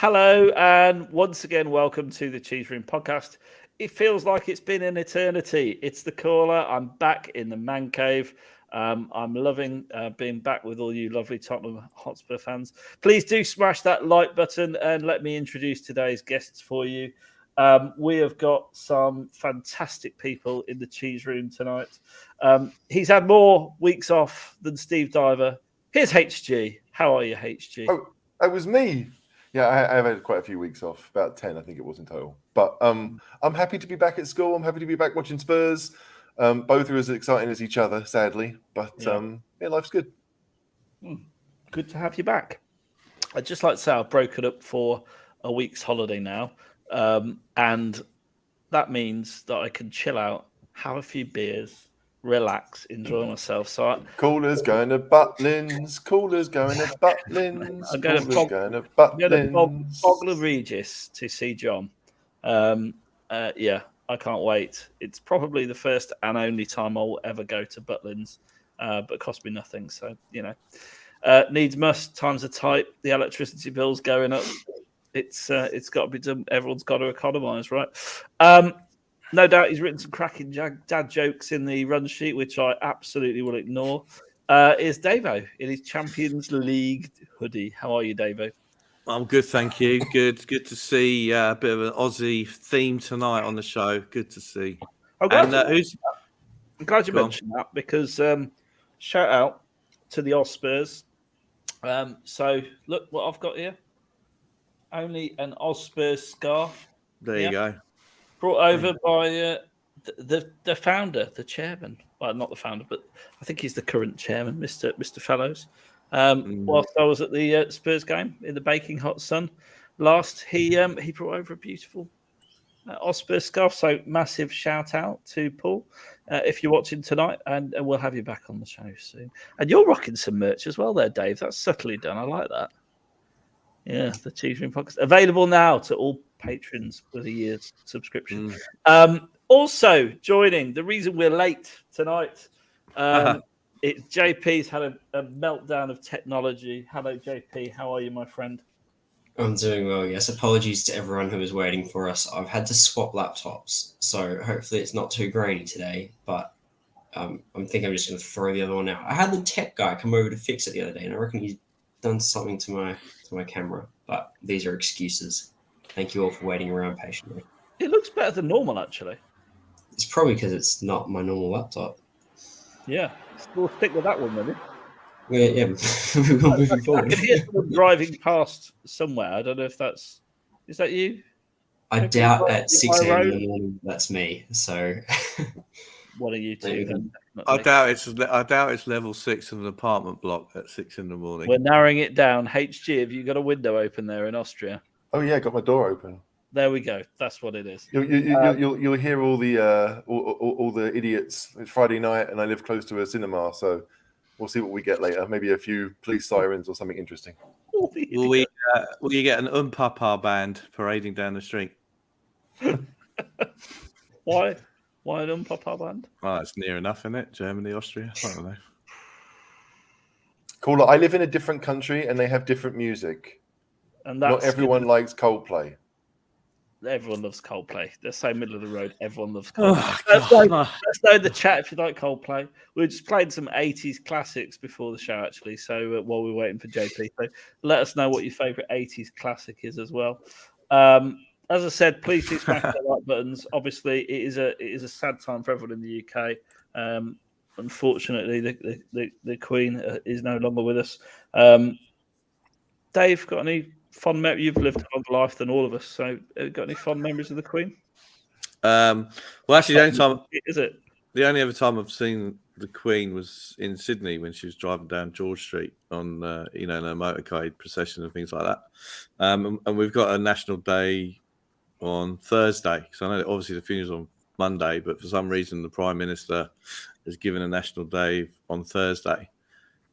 Hello, and once again, welcome to the Cheese Room podcast. It feels like it's been an eternity. It's the caller. I'm back in the man cave. I'm loving being back with all you lovely Tottenham Hotspur fans. Please do smash that like button and let me introduce today's guests for you. We have got some fantastic people in the Cheese Room tonight. He's had more weeks off than Steve Diver. Here's HG. How are you, HG? Oh, that was me. Yeah, I've had quite a few weeks off, about 10, I think it was in total. But I'm happy to be back at school. I'm happy to be back watching Spurs. Both are as exciting as each other, sadly. But life's good. Good to have you back. I'd just like to say I've broken up for a week's holiday now. And that means that I can chill out, have a few beers, relax, enjoy myself. So Callers going to Butlins. Callers going to Butlins. I'm going to Bognor Regis to see John. I can't wait. It's probably the first and only time I'll ever go to Butlins, but it cost me nothing. So, needs must, times are tight. The electricity bill's going up. It's got to be done. Everyone's got to economise, right? No doubt he's written some cracking dad jokes in the run sheet, which I absolutely will ignore. Is DaveO in his Champions League hoodie. How are you, DaveO? I'm good, thank you. Good to see a bit of an Aussie theme tonight on the show. Good to see. I'm glad you mentioned that because shout out to the Hotspurs. So look what I've got here. Only an Hotspurs scarf. There you go. Brought over by the founder, the chairman. Well, not the founder, but I think he's the current chairman, Mr. Fellows. Whilst I was at the Spurs game in the baking hot sun last, he brought over a beautiful Hotspur scarf. So massive shout out to Paul if you're watching tonight, and we'll have you back on the show soon. And you're rocking some merch as well there, Dave. That's subtly done. I like that. Yeah, the Cheese Room podcast available now to all patrons with a year's subscription. Also joining, the reason we're late tonight, JP's had a meltdown of technology. Hello, JP. How are you, my friend? I'm doing well, yes. Apologies to everyone who was waiting for us. I've had to swap laptops, so hopefully it's not too grainy today, but I think I'm just going to throw the other one out. I had the tech guy come over to fix it the other day, and I reckon he's done something to my camera, but these are excuses. Thank you all for waiting around patiently. It looks better than normal, actually. It's probably because it's not my normal laptop. Yeah, we'll stick with that one, maybe. Yeah. Moving forward. I can hear someone driving past somewhere. I don't know if is that you? I doubt at 6 a.m. in the morning that's me. So what are you two? Then? I doubt it's level 6 of an apartment block at 6 in the morning. We're narrowing it down. HG, have you got a window open there in Austria? Oh yeah, got my door open. There we go. That's what it is. You'll hear all the idiots. It's Friday night, and I live close to a cinema, so we'll see what we get later. Maybe a few police sirens or something interesting. Will you get an Papa band parading down the street? Why an Papa band? Oh, it's near enough, isn't it? Germany, Austria. I don't know. Cool. I live in a different country, and they have different music. And not everyone likes Coldplay. Everyone loves Coldplay. They're so middle of the road. Everyone loves Coldplay. Let's know in the chat if you like Coldplay. We were just playing some 80s classics before the show, actually. So while we're waiting for JP, so let us know what your favourite 80s classic is as well. As I said, please do smash the like buttons. Obviously, it is a sad time for everyone in the UK. Unfortunately, the Queen is no longer with us. Dave, got any fond memories? You've lived a longer life than all of us, so got any fond memories of the Queen? Well, actually, the only other time I've seen the Queen was in Sydney when she was driving down George Street on, in a motorcade procession and things like that. And we've got a National Day on Thursday, so I know that obviously the funeral's on Monday, but for some reason the Prime Minister has given a National Day on Thursday,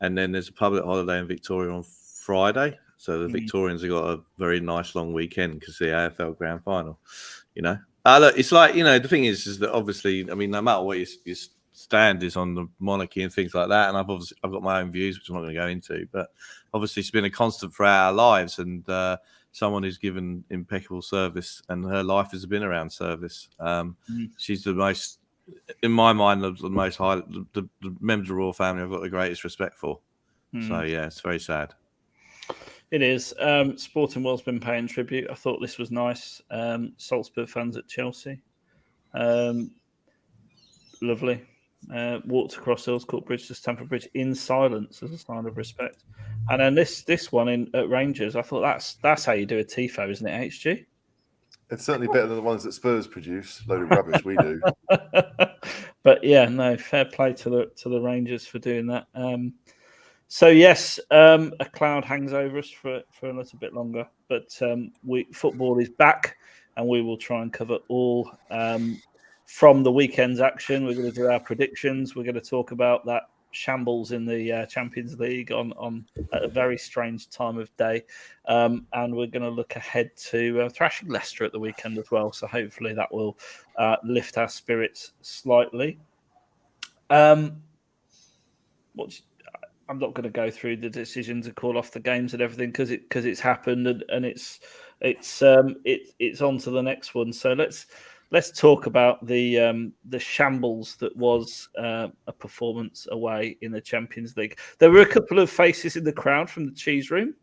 and then there's a public holiday in Victoria on Friday. So the Victorians have got a very nice long weekend because the AFL Grand Final, Look, it's like, the thing is that obviously, I mean, no matter what your stand is on the monarchy and things like that, and I've got my own views, which I'm not going to go into, but obviously it's been a constant throughout our lives, and someone who's given impeccable service, and her life has been around service. She's the most, in my mind, the most high. The members of the royal family I've got the greatest respect for. So yeah, it's very sad. It is. Sporting World's been paying tribute. I thought this was nice. Salzburg fans at Chelsea. Lovely. Walked across Earls Court Bridge to Stamford Bridge in silence as a sign of respect. And then this one at Rangers, I thought that's how you do a TIFO, isn't it, HG? It's certainly better than the ones that Spurs produce. Load of rubbish we do. But yeah, no, fair play to the Rangers for doing that. So yes, a cloud hangs over us for a little bit longer, but football is back, and we will try and cover all from the weekend's action. We're going to do our predictions. We're going to talk about that shambles in the Champions League on at a very strange time of day, and we're going to look ahead to thrashing Leicester at the weekend as well. So hopefully that will lift our spirits slightly. I'm not going to go through the decision to call off the games and everything because it's happened and it's on to the next one. So let's talk about the shambles that was a performance away in the Champions League. There were a couple of faces in the crowd from the cheese room.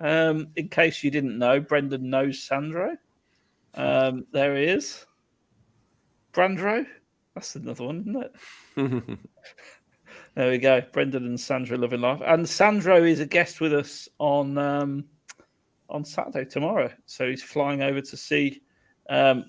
In case you didn't know, Brendan knows Sandro. There he is. Brandro. That's another one, isn't it? There we go. Brendan and Sandro loving life. And Sandro is a guest with us on Saturday tomorrow. So he's flying over to see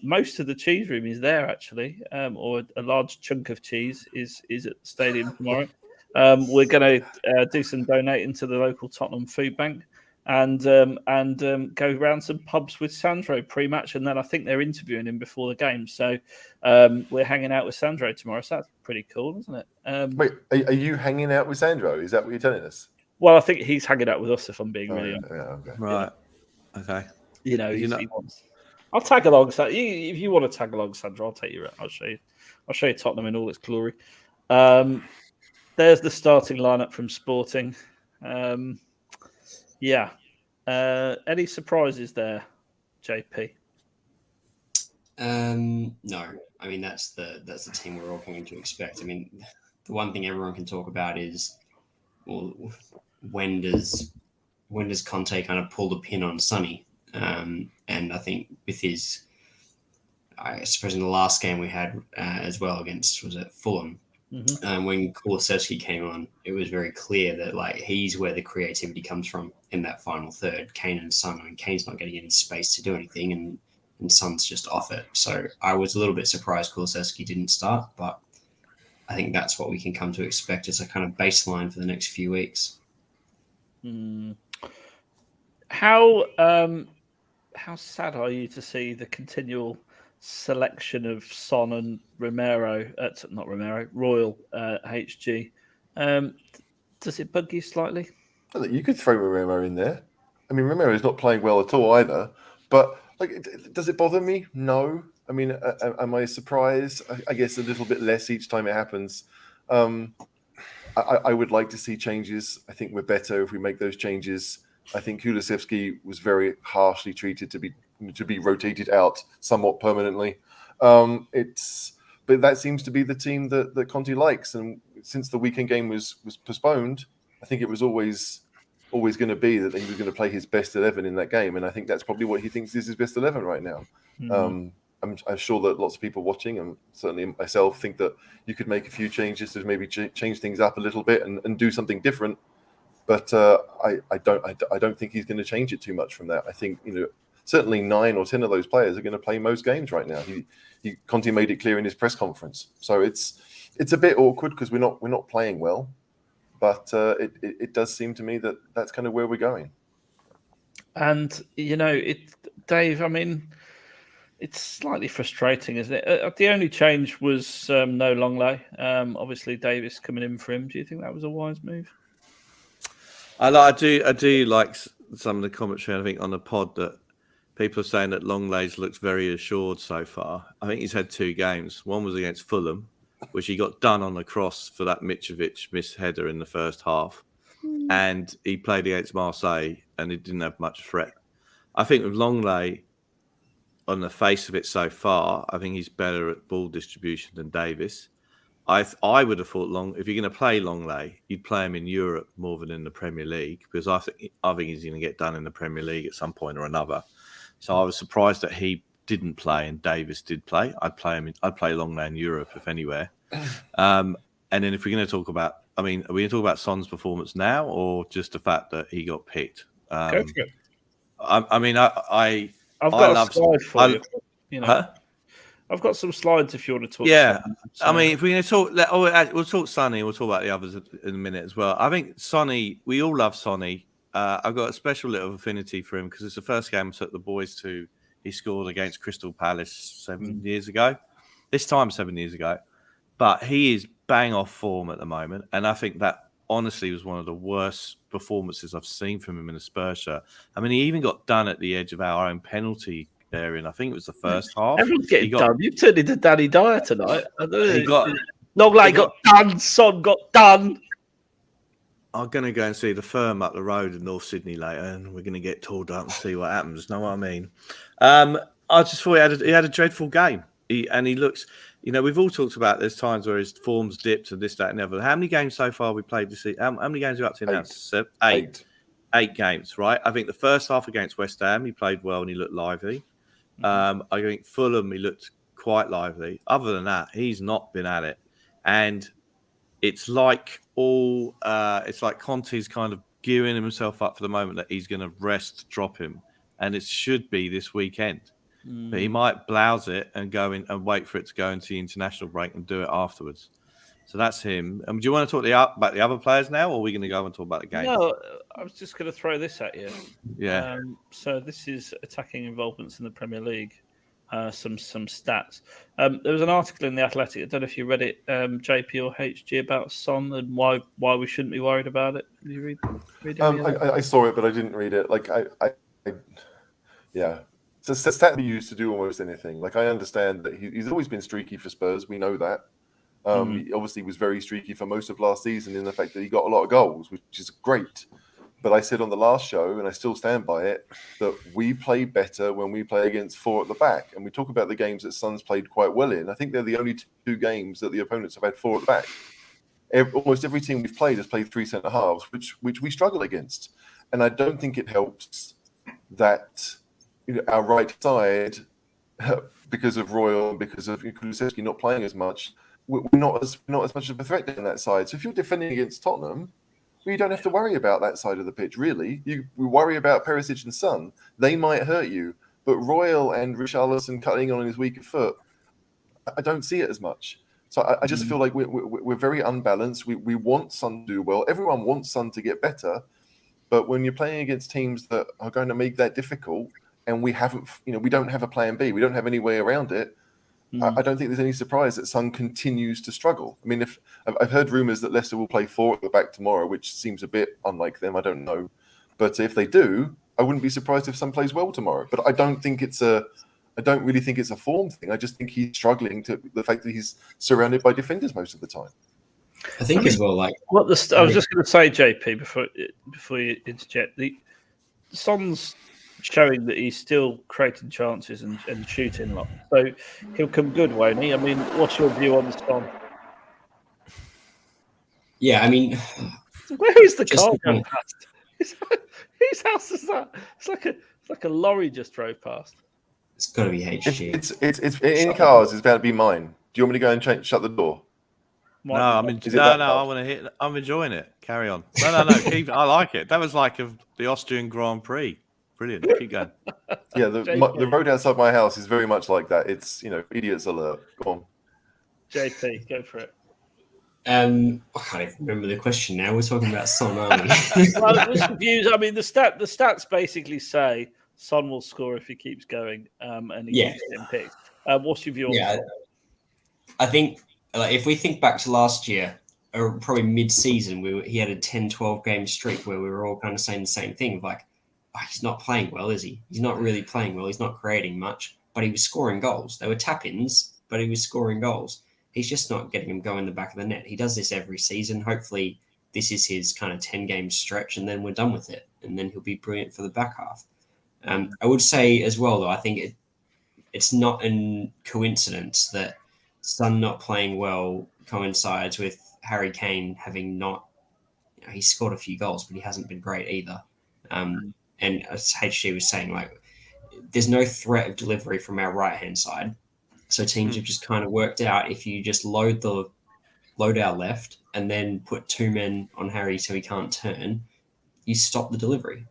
most of the cheese room is there actually, or a large chunk of cheese is at the stadium tomorrow. We're going to do some donating to the local Tottenham food bank and go around some pubs with Sandro pre-match, and then I think they're interviewing him before the game. So we're hanging out with Sandro tomorrow. So that's pretty cool, isn't it? Wait, are you hanging out with Sandro? Is that what you're telling us? Well, I think he's hanging out with us, if I'm being really honest. Yeah, okay. Right. Okay. He wants. I'll tag along. If you want to tag along, Sandro, I'll take you around. I'll show you Tottenham in all its glory. There's the starting lineup from Sporting. Yeah. Any surprises there, JP? No. I mean, that's the team we're all coming to expect. I mean, the one thing everyone can talk about is, well, when does Conte kind of pull the pin on Sonny? And I think with his, I suppose in the last game we had as well against, was it Fulham? Mm-hmm. When Kulusevski came on, it was very clear that like he's where the creativity comes from in that final third. Kane and Son. I mean, Kane's not getting any space to do anything, and Son's just off it. So I was a little bit surprised Kulusevski didn't start, but I think that's what we can come to expect as a kind of baseline for the next few weeks. How sad are you to see the continual selection of Son and Royal HG? Does it bug you slightly? You could throw Romero in there. I mean, Romero's not playing well at all either. But does it bother me? No. I mean, am I surprised? I guess a little bit less each time it happens. I would like to see changes. I think we're better if we make those changes. I think Kulusevski was very harshly treated to be rotated out somewhat permanently. But that seems to be the team that Conte likes. And since the weekend game was postponed, I think it was always going to be that he was going to play his best 11 in that game. And I think that's probably what he thinks is his best 11 right now. Mm-hmm. I'm sure that lots of people watching, and certainly myself, think that you could make a few changes to maybe change things up a little bit and do something different. But I don't think he's going to change it too much from that. I think certainly 9 or 10 of those players are going to play most games right now. Conte made it clear in his press conference. So it's a bit awkward because we're not playing well, but it does seem to me that that's kind of where we're going. And Dave, I mean, it's slightly frustrating, isn't it? The only change was no Longley. Obviously, Davis coming in for him. Do you think that was a wise move? I do like some of the commentary. I think on the pod that people are saying that Longley's looks very assured so far. I think he's had 2 games. One was against Fulham, which he got done on the cross for that Mitrovic missed header in the first half, and he played against Marseille and he didn't have much threat. I think with Longley, on the face of it so far, I think he's better at ball distribution than Davis. I would have thought if you're going to play Longley, you'd play him in Europe more than in the Premier League, because I think he's going to get done in the Premier League at some point or another. So I was surprised that he didn't play and Davis did play. I'd play Longley in Europe if anywhere. And then if we're going to talk about, are we going to talk about Son's performance now, or just the fact that he got picked? Go for it. I've got a slide for you. You know, huh? I've got some slides if you want to talk. Yeah, if we're going to talk, we'll talk Sonny. We'll talk about the others in a minute as well. I think Sonny, we all love Sonny. I've got a special little affinity for him because it's the first game I took the boys to. He scored against Crystal Palace 7 years ago. This time 7 years ago. But he is bang off form at the moment. And I think that honestly was one of the worst performances I've seen from him in a Spurs shirt. He even got done at the edge of our own penalty area, and I think it was the first half. Everyone's getting done. You've turned into Danny Dyer tonight. Longley got done. Son got done. I'm going to go and see the firm up the road in North Sydney later, and we're going to get tooled up and see what happens. Know what I mean? I just thought he had a dreadful game. He looks, we've all talked about there's times where his form's dipped and this, that, and the other. How many games so far we played this season? How many games are we up to now? 8 games, right? I think the first half against West Ham, he played well and he looked lively. I think Fulham, he looked quite lively. Other than that, he's not been at it. And it's like Conte's kind of gearing himself up for the moment that he's going to drop him. And it should be this weekend. But he might blouse it and go in and wait for it to go into the international break and do it afterwards. So that's him. Do you want to talk about the other players now, or are we going to go and talk about the game? No, I was just going to throw this at you. Yeah. So this is attacking involvements in the Premier League. Some stats. There was an article in the Athletic. I don't know if you read it, JP or HG, about Son and why we shouldn't be worried about it. Did you read it? I saw it, but I didn't read it. Yeah. It's a stat we use to do almost anything. I understand that he's always been streaky for Spurs. We know that. He obviously was very streaky for most of last season in the fact that he got a lot of goals, which is great. But I said on the last show, and I still stand by it, that we play better when we play against 4 at the back. And we talk about the games that Son's played quite well in. I think they're the only 2 games that the opponents have had 4 at the back. Almost every team we've played has played 3 centre halves, which we struggle against. And I don't think it helps that our right side, because of Royal and because of Kulusevski not playing as much, we're not as much of a threat in that side. So if you're defending against Tottenham, you don't have to worry about that side of the pitch, really. We worry about Perisic and Son. They might hurt you. But Royal and Richarlison cutting on his weaker foot, I don't see it as much. So I just feel like we're very unbalanced. We want Son to do well. Everyone wants Son to get better. But when you're playing against teams that are going to make that difficult, and we don't have a plan B, we don't have any way around it, I don't think there's any surprise that Son continues to struggle. If I've heard rumours that Leicester will play 4 at the back tomorrow, which seems a bit unlike them, I don't know. But if they do, I wouldn't be surprised if Son plays well tomorrow. But I don't really think it's a form thing. I just think he's struggling to the fact that he's surrounded by defenders most of the time. I think as well, I was just going to say, JP, before you interject, Son's showing that he's still creating chances and shooting a lot. So he'll come good, won't he? What's your view on Son? Yeah, where is the car going past? Whose house is that? It's like a lorry just drove past. It's got to be HG. It's in cars. It's about to be mine. Do you want me to go and shut the door? No, I want to hit. I'm enjoying it. Carry on. No. Keep. I like it. That was like the Austrian Grand Prix. Brilliant. Keep going. Yeah, the road outside my house is very much like that. It's idiots alert. Go on. JP, go for it. I can't even remember the question now. We're talking about Son, aren't we? The stats basically say Son will score if he keeps going, and he keeps getting picked. What's your view on Son? I think if we think back to last year, or probably mid-season, he had a 10-12 game streak where we were all kind of saying the same thing. He's not playing well, is he? He's not really playing well. He's not creating much, but he was scoring goals. They were tap-ins, but he was scoring goals. He's just not getting them going in the back of the net. He does this every season. Hopefully, this is his kind of 10-game stretch, and then we're done with it. And then he'll be brilliant for the back half. I would say as well, though, I think it's not a coincidence that Son not playing well coincides with Harry Kane having not. He scored a few goals, but he hasn't been great either. And as HG was saying, like, there's no threat of delivery from our right-hand side. So teams have just kind of worked out if you just load our left and then put 2 men on Harry so he can't turn, you stop the delivery.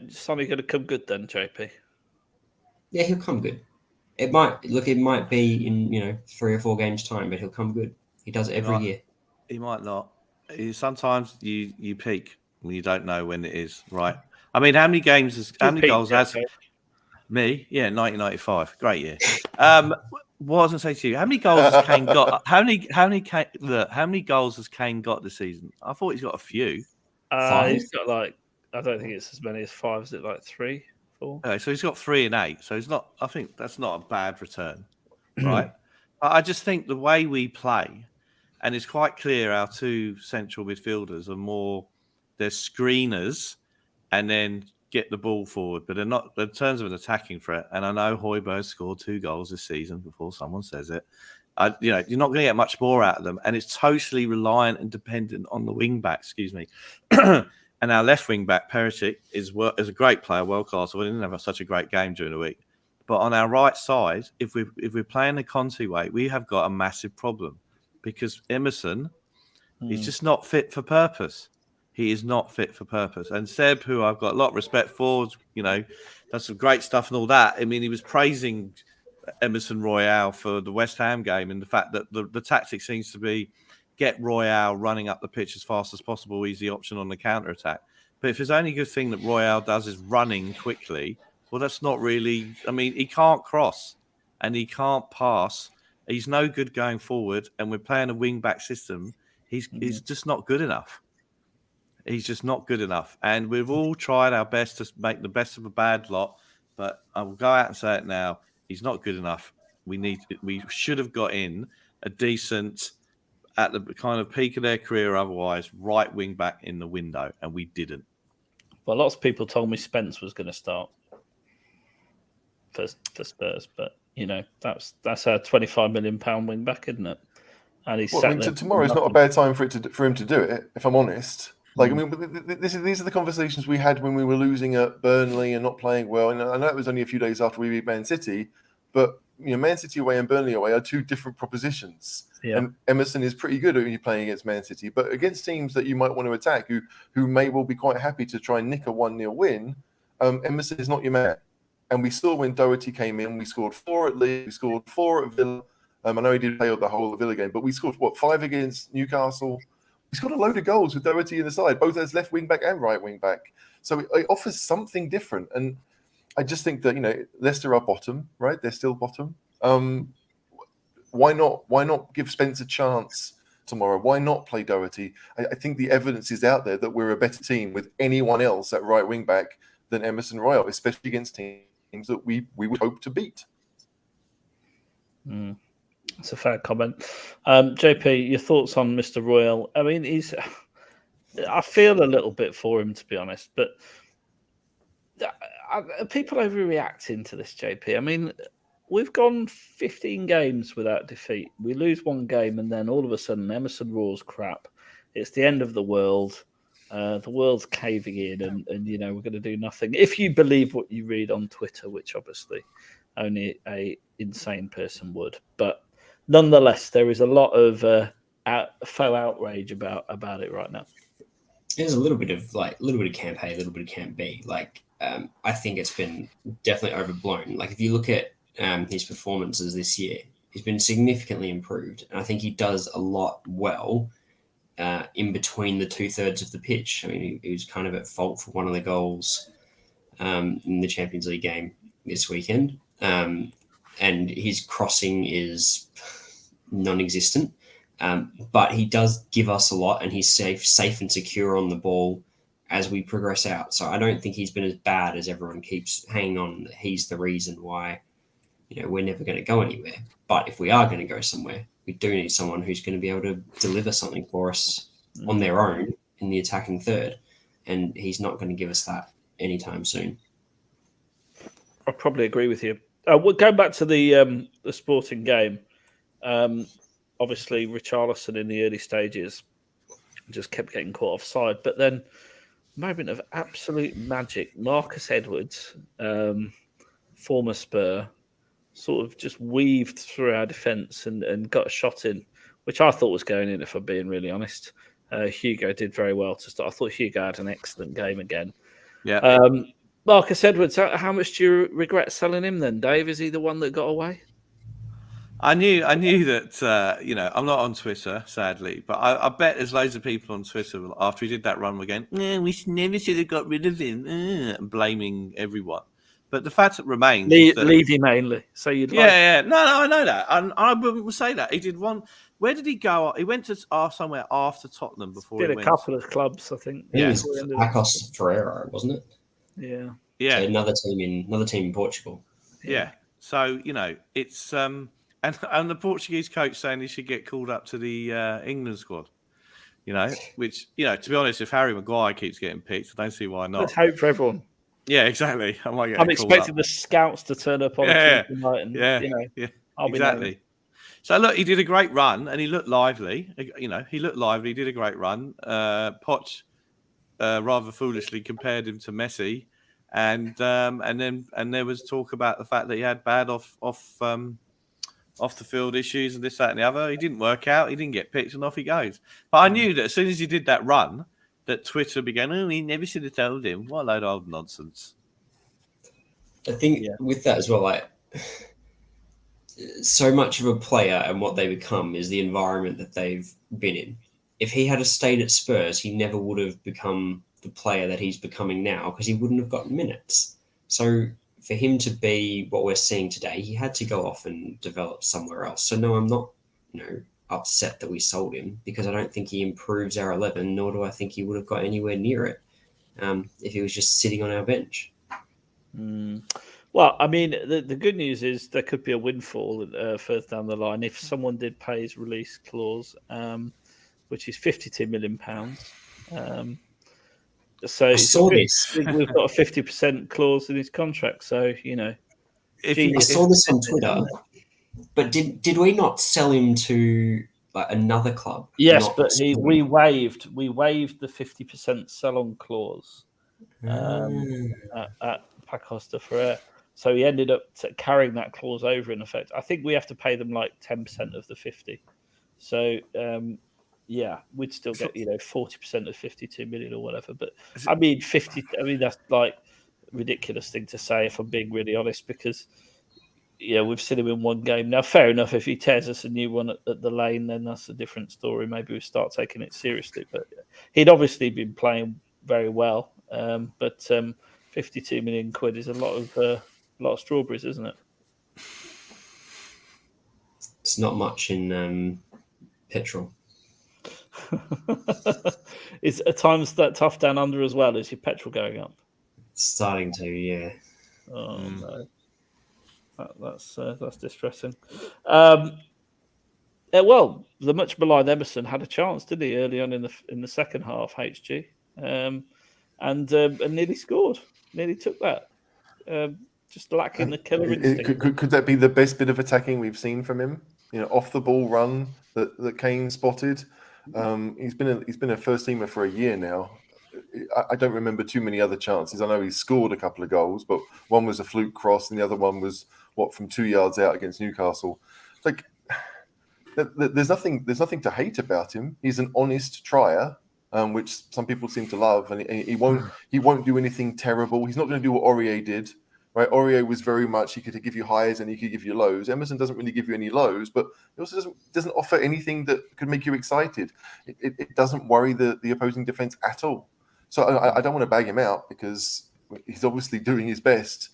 Sonny going to come good then, JP? Yeah, he'll come good. It might be in 3 or 4 games time, but he'll come good. He does it every year. He might not. Sometimes you peak when you don't know when it is, right? I mean, how many goals has me? Yeah, 1995, great year. What was I going to say to you? How many goals has Kane got? How many goals has Kane got this season? I thought he's got a few. 5? He's got I don't think it's as many as 5. Is it like 3, 4? Okay, so he's got 3 and 8. So he's not. I think that's not a bad return, right? I just think the way we play, and it's quite clear our 2 central midfielders are they're screeners, and then get the ball forward, but they're not in terms of an attacking threat. And I know Højbjerg scored 2 goals this season before someone says it. You're not going to get much more out of them, and it's totally reliant and dependent on the wing back. Excuse me. And our left wing back Perisic is a great player, world class. We didn't have such a great game during the week, but on our right side, if we're playing the Conte way, we have got a massive problem because Emerson is just not fit for purpose. He is not fit for purpose. And Seb, who I've got a lot of respect for, does some great stuff and all that. I mean, he was praising Emerson Royale for the West Ham game and the fact that the tactic seems to be get Royale running up the pitch as fast as possible, easy option on the counter-attack. But if there's only good thing that Royale does is running quickly, well, that's not really... I mean, he can't cross and he can't pass. He's no good going forward, and we're playing a wing-back system. He's just not good enough. He's just not good enough. And we've all tried our best to make the best of a bad lot, but I will go out and say it now. He's not good enough. We should have got in a decent, at the kind of peak of their career otherwise, right wing back in the window, and we didn't. Well, lots of people told me Spence was going to start for Spurs, but that's our £25 million wing back, isn't it? And he's tomorrow is not a bad time for him to do it, if I'm honest. Like, I mean, these are the conversations we had when we were losing at Burnley and not playing well. And I know it was only a few days after we beat Man City, but Man City away and Burnley away are 2 different propositions. Yeah. And Emerson is pretty good when you're playing against Man City, but against teams that you might want to attack, who may well be quite happy to try and nick a 1-0 win, Emerson is not your man. And we saw when Doherty came in, we scored 4 at Leeds, we scored 4 at Villa. I know he did play the whole Villa game, but we scored 5 against Newcastle. He's got a load of goals with Doherty in the side, both as left wing back and right wing back. So it offers something different. And I just think that, Leicester are bottom, right? They're still bottom. Why not give Spence a chance tomorrow? Why not play Doherty? I think the evidence is out there that we're a better team with anyone else at right wing back than Emerson Royale, especially against teams that we would hope to beat. It's a fair comment. JP, your thoughts on Mr. Royal? I mean, I feel a little bit for him, to be honest, but are people overreacting to this, JP? I mean, we've gone 15 games without defeat. We lose 1 game, and then all of a sudden, Emerson Royal's crap. It's the end of the world. The world's caving in, and we're going to do nothing. If you believe what you read on Twitter, which obviously only a insane person would, but nonetheless, there is a lot of faux outrage about it right now. There's a little bit of camp A, a little bit of camp B. I think it's been definitely overblown. If you look at his performances this year, he's been significantly improved, and I think he does a lot well in between the 2/3 of the pitch. I mean, he was kind of at fault for one of the goals in the Champions League game this weekend. And his crossing is non-existent, but he does give us a lot, and he's safe and secure on the ball as we progress out. So I don't think he's been as bad as everyone keeps hanging on. He's the reason why we're never going to go anywhere. But if we are going to go somewhere, we do need someone who's going to be able to deliver something for us on their own in the attacking third, and he's not going to give us that anytime soon. I probably agree with you. We'll go back to the sporting game. Obviously, Richarlison in the early stages just kept getting caught offside, but then moment of absolute magic. Marcus Edwards, former Spur, sort of just weaved through our defence and got a shot in, which I thought was going in, if I'm being really honest. Hugo did very well to start. I thought Hugo had an excellent game again. Yeah. Marcus Edwards, how much do you regret selling him then, Dave? Is he the one that got away? I knew that, I'm not on Twitter, sadly, but I bet there's loads of people on Twitter after he did that run again, we never should have got rid of him, blaming everyone. But the fact that remains is that... Levy mainly. So you'd Yeah. No, I know that. I wouldn't say that. He did one... Where did he go? He went to somewhere after Tottenham before did he a couple of clubs, I think. It was Pacos Ferreira, wasn't it? Yeah. Yeah. So another team in Portugal. Yeah. So, it's... And the Portuguese coach saying he should get called up to the England squad, which, to be honest, if Harry Maguire keeps getting picked, I don't see why not. Let's hope for everyone. Yeah, exactly. I'm expecting the scouts to turn up on Tuesday night. And, I'll be exactly. So, look, he did a great run and he looked lively. He looked lively. He did a great run. Poch rather foolishly compared him to Messi. And there was talk about the fact that he had bad off the field issues and this, that, and the other. He didn't work out. He didn't get picked, and off he goes. But I knew that as soon as he did that run, that Twitter began, he never should have told him. What a load of old nonsense. I think with that as well, so much of a player and what they become is the environment that they've been in. If he had stayed at Spurs, he never would have become the player that he's becoming now because he wouldn't have gotten minutes. So for him to be what we're seeing today, he had to go off and develop somewhere else. So no, I'm not, upset that we sold him because I don't think he improves our 11, nor do I think he would have got anywhere near it if he was just sitting on our bench. Well, I mean, the good news is there could be a windfall further down the line if someone did pay his release clause, which is £52 million. So I saw this. We've got a 50% clause in his contract. So, I saw this on Twitter, but did we not sell him to another club? Yes, but we waived the 50% sell-on clause at Pacos Ferreira. So he ended up carrying that clause over in effect. I think we have to pay them 10% of the 50. So we'd still get 40% of 52 million or whatever. But I mean 50. I mean that's ridiculous thing to say if I'm being really honest because we've seen him in one game now. Fair enough. If he tears us a new one at the Lane, then that's a different story. Maybe we start taking it seriously. But he'd obviously been playing very well. But 52 million quid is a lot of strawberries, isn't it? It's not much in petrol. Is at times that tough down under as well? Is your petrol going up? It's starting to, yeah. Oh no, that's distressing. Well, the much maligned Emerson had a chance, didn't he, early on in the second half? HG, and nearly scored, nearly took that. Just lacking the killer instinct. Could that be the best bit of attacking we've seen from him? Off the ball run that Kane spotted. He's been a first teamer for a year now. I don't remember too many other chances. I know he's scored a couple of goals, but one was a fluke cross, and the other one was from 2 yards out against Newcastle. There's nothing to hate about him. He's an honest trier, which some people seem to love, and he won't do anything terrible. He's not going to do what Aurier did. Right, Aurier was very much he could give you highs and he could give you lows. Emerson doesn't really give you any lows, but he also doesn't offer anything that could make you excited. It doesn't worry the opposing defense at all. So I don't want to bag him out because he's obviously doing his best.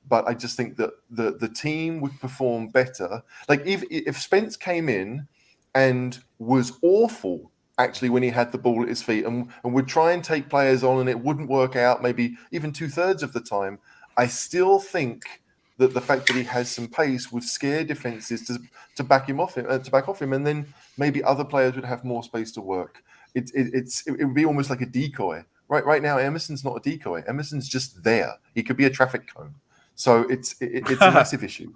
But I just think that the team would perform better. If Spence came in and was awful actually when he had the ball at his feet and would try and take players on and it wouldn't work out maybe even 2/3 of the time, I still think that the fact that he has some pace would scare defenses to back off him, and then maybe other players would have more space to work. it would be almost like a decoy. Right now, Emerson's not a decoy. Emerson's just there. He could be a traffic cone. So it's a massive issue.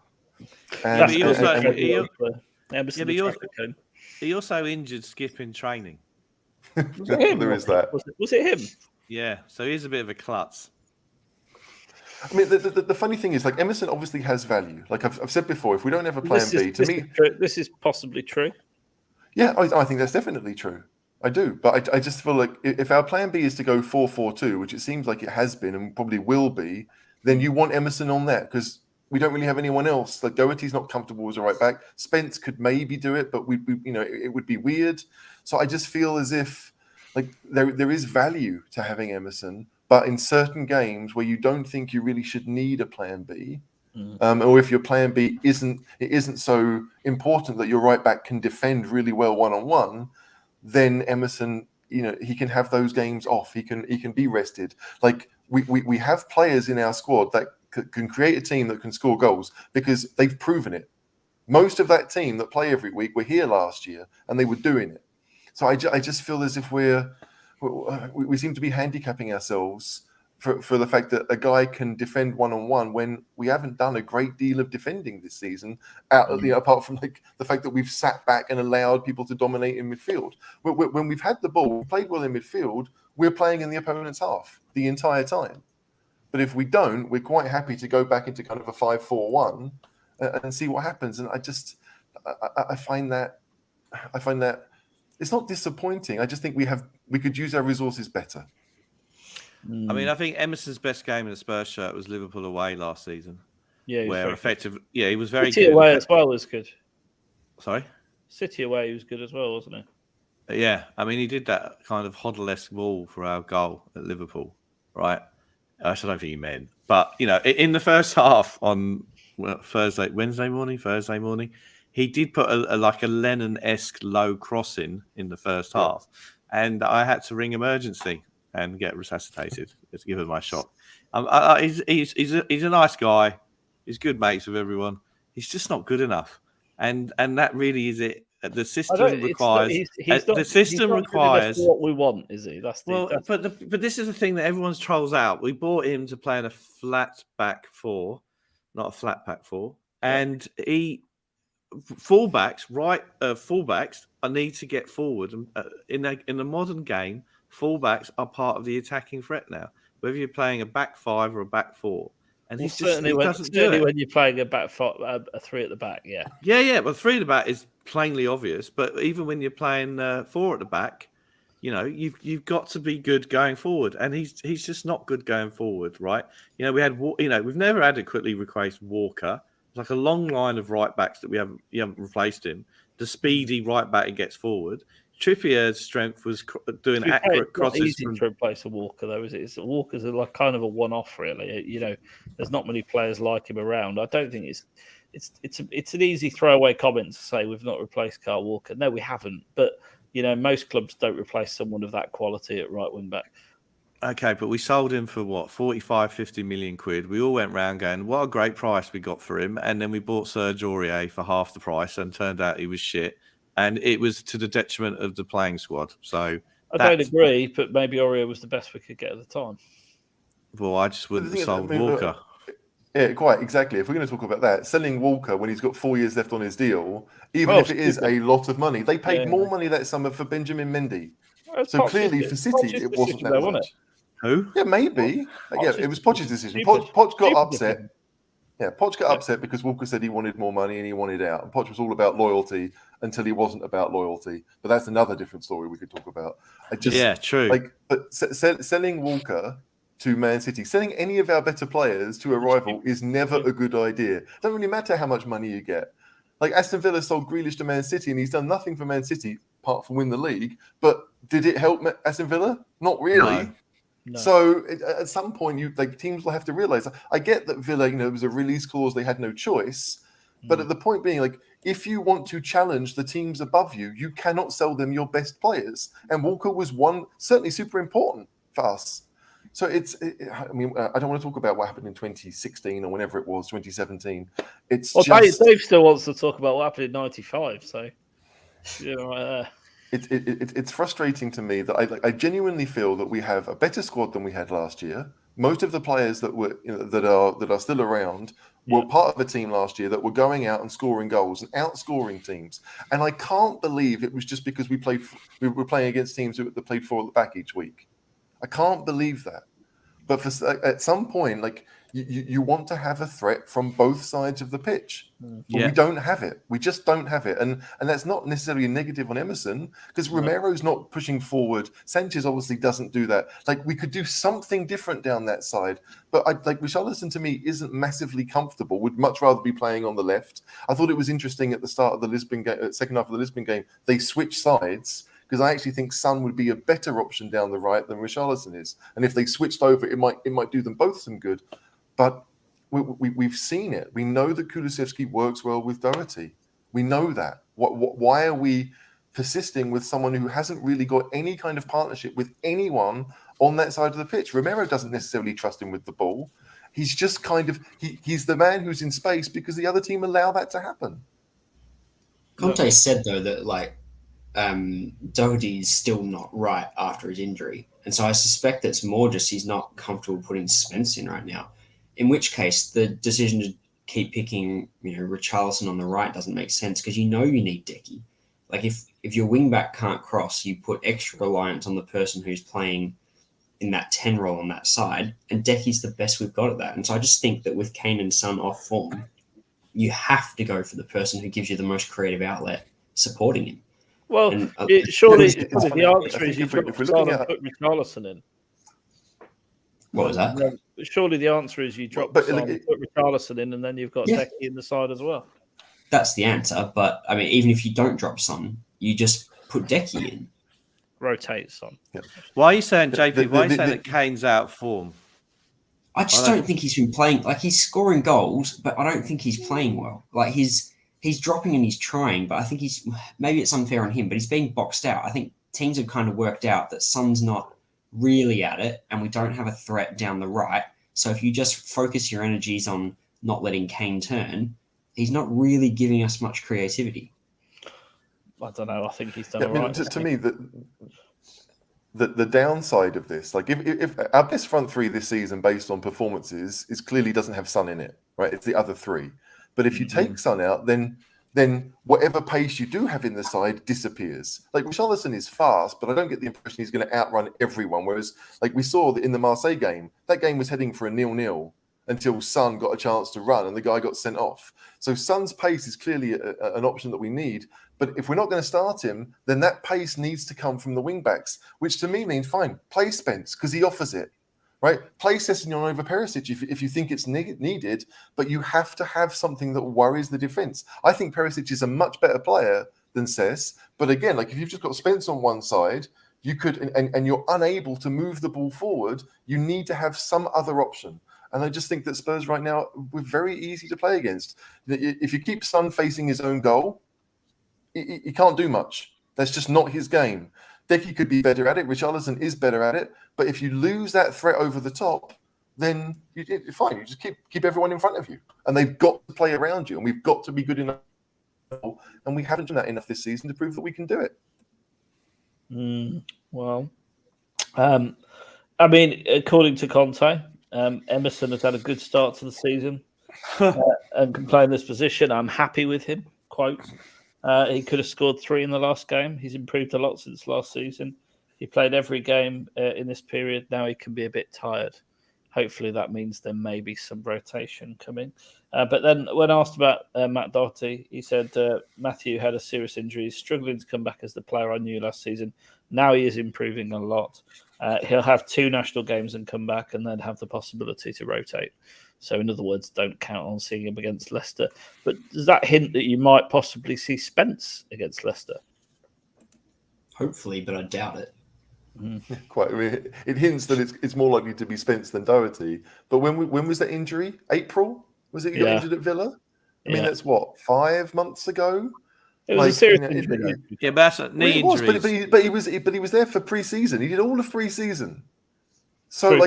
And he also injured Skip in training. There is that. Was it him? Yeah, so he's a bit of a klutz. I mean, the funny thing is, like, Emerson obviously has value. Like I've said before, if we don't have a plan B, this is possibly true. Yeah, I think that's definitely true. I do, but I just feel like if our plan B is to go 4-4-2, which it seems like it has been and probably will be, then you want Emerson on that because we don't really have anyone else. Like Doherty's not comfortable as a right back. Spence could maybe do it, but we it would be weird. So I just feel as if like there is value to having Emerson, but in certain games where you don't think you really should need a plan B, or if your plan B isn't so important that your right back can defend really well one-on-one, then Emerson, he can have those games off. He can be rested. Like we have players in our squad that can create a team that can score goals because they've proven it. Most of that team that play every week were here last year and they were doing it. So I just feel as if we seem to be handicapping ourselves for the fact that a guy can defend one-on-one when we haven't done a great deal of defending this season, apart from like the fact that we've sat back and allowed people to dominate in midfield. When we've had the ball, we played well in midfield, we're playing in the opponent's half the entire time. But if we don't, we're quite happy to go back into kind of a 5-4-1 and see what happens. And I find that it's not disappointing. I just think we could use our resources better. I mean, I think Emerson's best game in the Spurs shirt was Liverpool away last season. Yeah, where effectively, he was very City good. Away as well was good. Sorry, City away was good as well, wasn't it? Yeah, I mean, he did that kind of Hoddle-esque ball for our goal at Liverpool, right? I don't think he meant, but in the first half on Thursday morning, he did put a Lennon-esque low crossing in the first half, and I had to ring emergency and get resuscitated to give him my shot. He's a nice guy. He's good mates with everyone. He's just not good enough, and that really is it. The system requires. The system requires what we want, is he? But this is the thing that everyone's trolls out. We bought him to play in a flat back four, not a flat back four, and fullbacks need to get forward. In a modern game, fullbacks are part of the attacking threat now. Whether you're playing a back five or a back four. And he doesn't do it. When you're playing a back five, a three at the back, yeah. Well, three at the back is plainly obvious. But even when you're playing four at the back, you've got to be good going forward, and he's just not good going forward, right? We've never adequately replaced Walker. It's like a long line of right backs that we haven't replaced him. The speedy right back he gets forward. Trippier's strength was doing accurate crosses. It's easy to replace a Walker, though, is it? Walker's like kind of a one-off, really. There's not many players like him around. I don't think it's an easy throwaway comment to say we've not replaced Kyle Walker. No, we haven't. But most clubs don't replace someone of that quality at right wing back. Okay, but we sold him for what, 45-50 million quid. We all went round going, what a great price we got for him, and then we bought Serge Aurier for half the price, and turned out he was shit. And it was to the detriment of the playing squad. So I don't agree, but maybe Aurier was the best we could get at the time. Well, I just wouldn't have sold Walker. Yeah, quite exactly. If we're going to talk about that, selling Walker when he's got 4 years left on his deal, even if it is a lot of money, they paid more money that summer for Benjamin Mendy. So clearly for City, it wasn't that much. Who? Yeah, maybe. It was Poch's decision. Poch got upset. Yeah, Poch got upset because Walker said he wanted more money and he wanted out. And Poch was all about loyalty until he wasn't about loyalty. But that's another different story we could talk about. True. But selling Walker to Man City, selling any of our better players to a rival is never a good idea. It doesn't really matter how much money you get. Like Aston Villa sold Grealish to Man City and he's done nothing for Man City apart from win the league. But did it help Aston Villa? Not really. No. So at some point, teams will have to realize. I get that Villa, it was a release clause; they had no choice. But at the point being, if you want to challenge the teams above you, you cannot sell them your best players. And Walker was one, certainly super important for us. So I don't want to talk about what happened in 2016 or whenever it was, 2017. Dave still wants to talk about what happened in '95. So, right there. it's frustrating to me that I genuinely feel that we have a better squad than we had last year. Most of the players that were that are still around were part of a team last year that were going out and scoring goals and outscoring teams. And I can't believe it was just because we were playing against teams that played 4 at the back each week. I can't believe that. But at some point, like you want to have a threat from both sides of the pitch. But we don't have it. We just don't have it. And that's not necessarily a negative on Emerson, because Romero's not pushing forward. Sanchez obviously doesn't do that. Like, we could do something different down that side. But Richarlison, to me, isn't massively comfortable. Would much rather be playing on the left. I thought it was interesting at the start of the Lisbon game, second half of the Lisbon game, they switched sides, because I actually think Son would be a better option down the right than Richarlison is. And if they switched over, it might do them both some good. But we've seen it. We know that Kulusevski works well with Doherty. We know that. Why are we persisting with someone who hasn't really got any kind of partnership with anyone on that side of the pitch? Romero doesn't necessarily trust him with the ball. He's just kind of he's the man who's in space because the other team allow that to happen. Conte said though that Doherty's still not right after his injury, and so I suspect it's more just he's not comfortable putting Spence in right now. In which case, the decision to keep picking, Richarlison on the right doesn't make sense, because you need Decky. Like, if your wingback can't cross, you put extra reliance on the person who's playing in that 10 role on that side, and Decky's the best we've got at that. And so I just think that with Kane and Son off form, you have to go for the person who gives you the most creative outlet supporting him. Well, surely the answer is you drop Son and put Richarlison in. What was that? Surely the answer is you drop Son, put Richarlison in, and then you've got Decky in the side as well. That's the answer. But, I mean, even if you don't drop Son, you just put Decky in. Rotate Son. Yeah. Why are you saying, JP, why are you saying that Kane's out of form? I just don't think he's been playing. Like, he's scoring goals, but I don't think he's playing well. Like, he's dropping and he's trying, but I think maybe it's unfair on him, but he's being boxed out. I think teams have kind of worked out that Son's not really at it, and we don't have a threat down the right. So if you just focus your energies on not letting Kane turn, he's not really giving us much creativity. I don't know. I think he's done all right. To me, the downside of this, like if our best front three this season based on performances is clearly doesn't have Son in it, right? It's the other three. But if you take Son out, then whatever pace you do have in the side disappears. Like, Richarlison is fast, but I don't get the impression he's going to outrun everyone. Whereas, like we saw in the Marseille game, that game was heading for a 0-0 until Son got a chance to run and the guy got sent off. So Son's pace is clearly an option that we need. But if we're not going to start him, then that pace needs to come from the wing-backs, which to me means, fine, play Spence because he offers it. Right? Play Sessegnon over Perisic if you think it's needed, but you have to have something that worries the defence. I think Perisic is a much better player than Sess, but again, like if you've just got Spence on one side, you could, and you're unable to move the ball forward, you need to have some other option. And I just think that Spurs right now, we're very easy to play against. If you keep Son facing his own goal, he can't do much. That's just not his game. Decky could be better at it. Richarlison is better at it. But if you lose that threat over the top, then you're fine. You just keep everyone in front of you. And they've got to play around you. And we've got to be good enough. And we haven't done that enough this season to prove that we can do it. Well, I mean, according to Conte, Emerson has had a good start to the season and can play in this position. I'm happy with him, quote. He could have scored 3 in the last game. He's improved a lot since last season. He played every game in this period. Now he can be a bit tired. Hopefully that means there may be some rotation coming. But then when asked about Matt Doherty, he said Matthew had a serious injury. He's struggling to come back as the player I knew last season. Now he is improving a lot. He'll have 2 national games and come back and then have the possibility to rotate. So in other words, don't count on seeing him against Leicester. But does that hint that you might possibly see Spence against Leicester? Hopefully, but I doubt it. Quite. I mean, it hints that it's more likely to be Spence than Doherty. But when was that injury? April? Was it he got injured at Villa? I mean, that's what, 5 months ago? It was a serious injury. Yeah, but that's knee injuries. But he was there for pre-season. He did all of pre-season. So,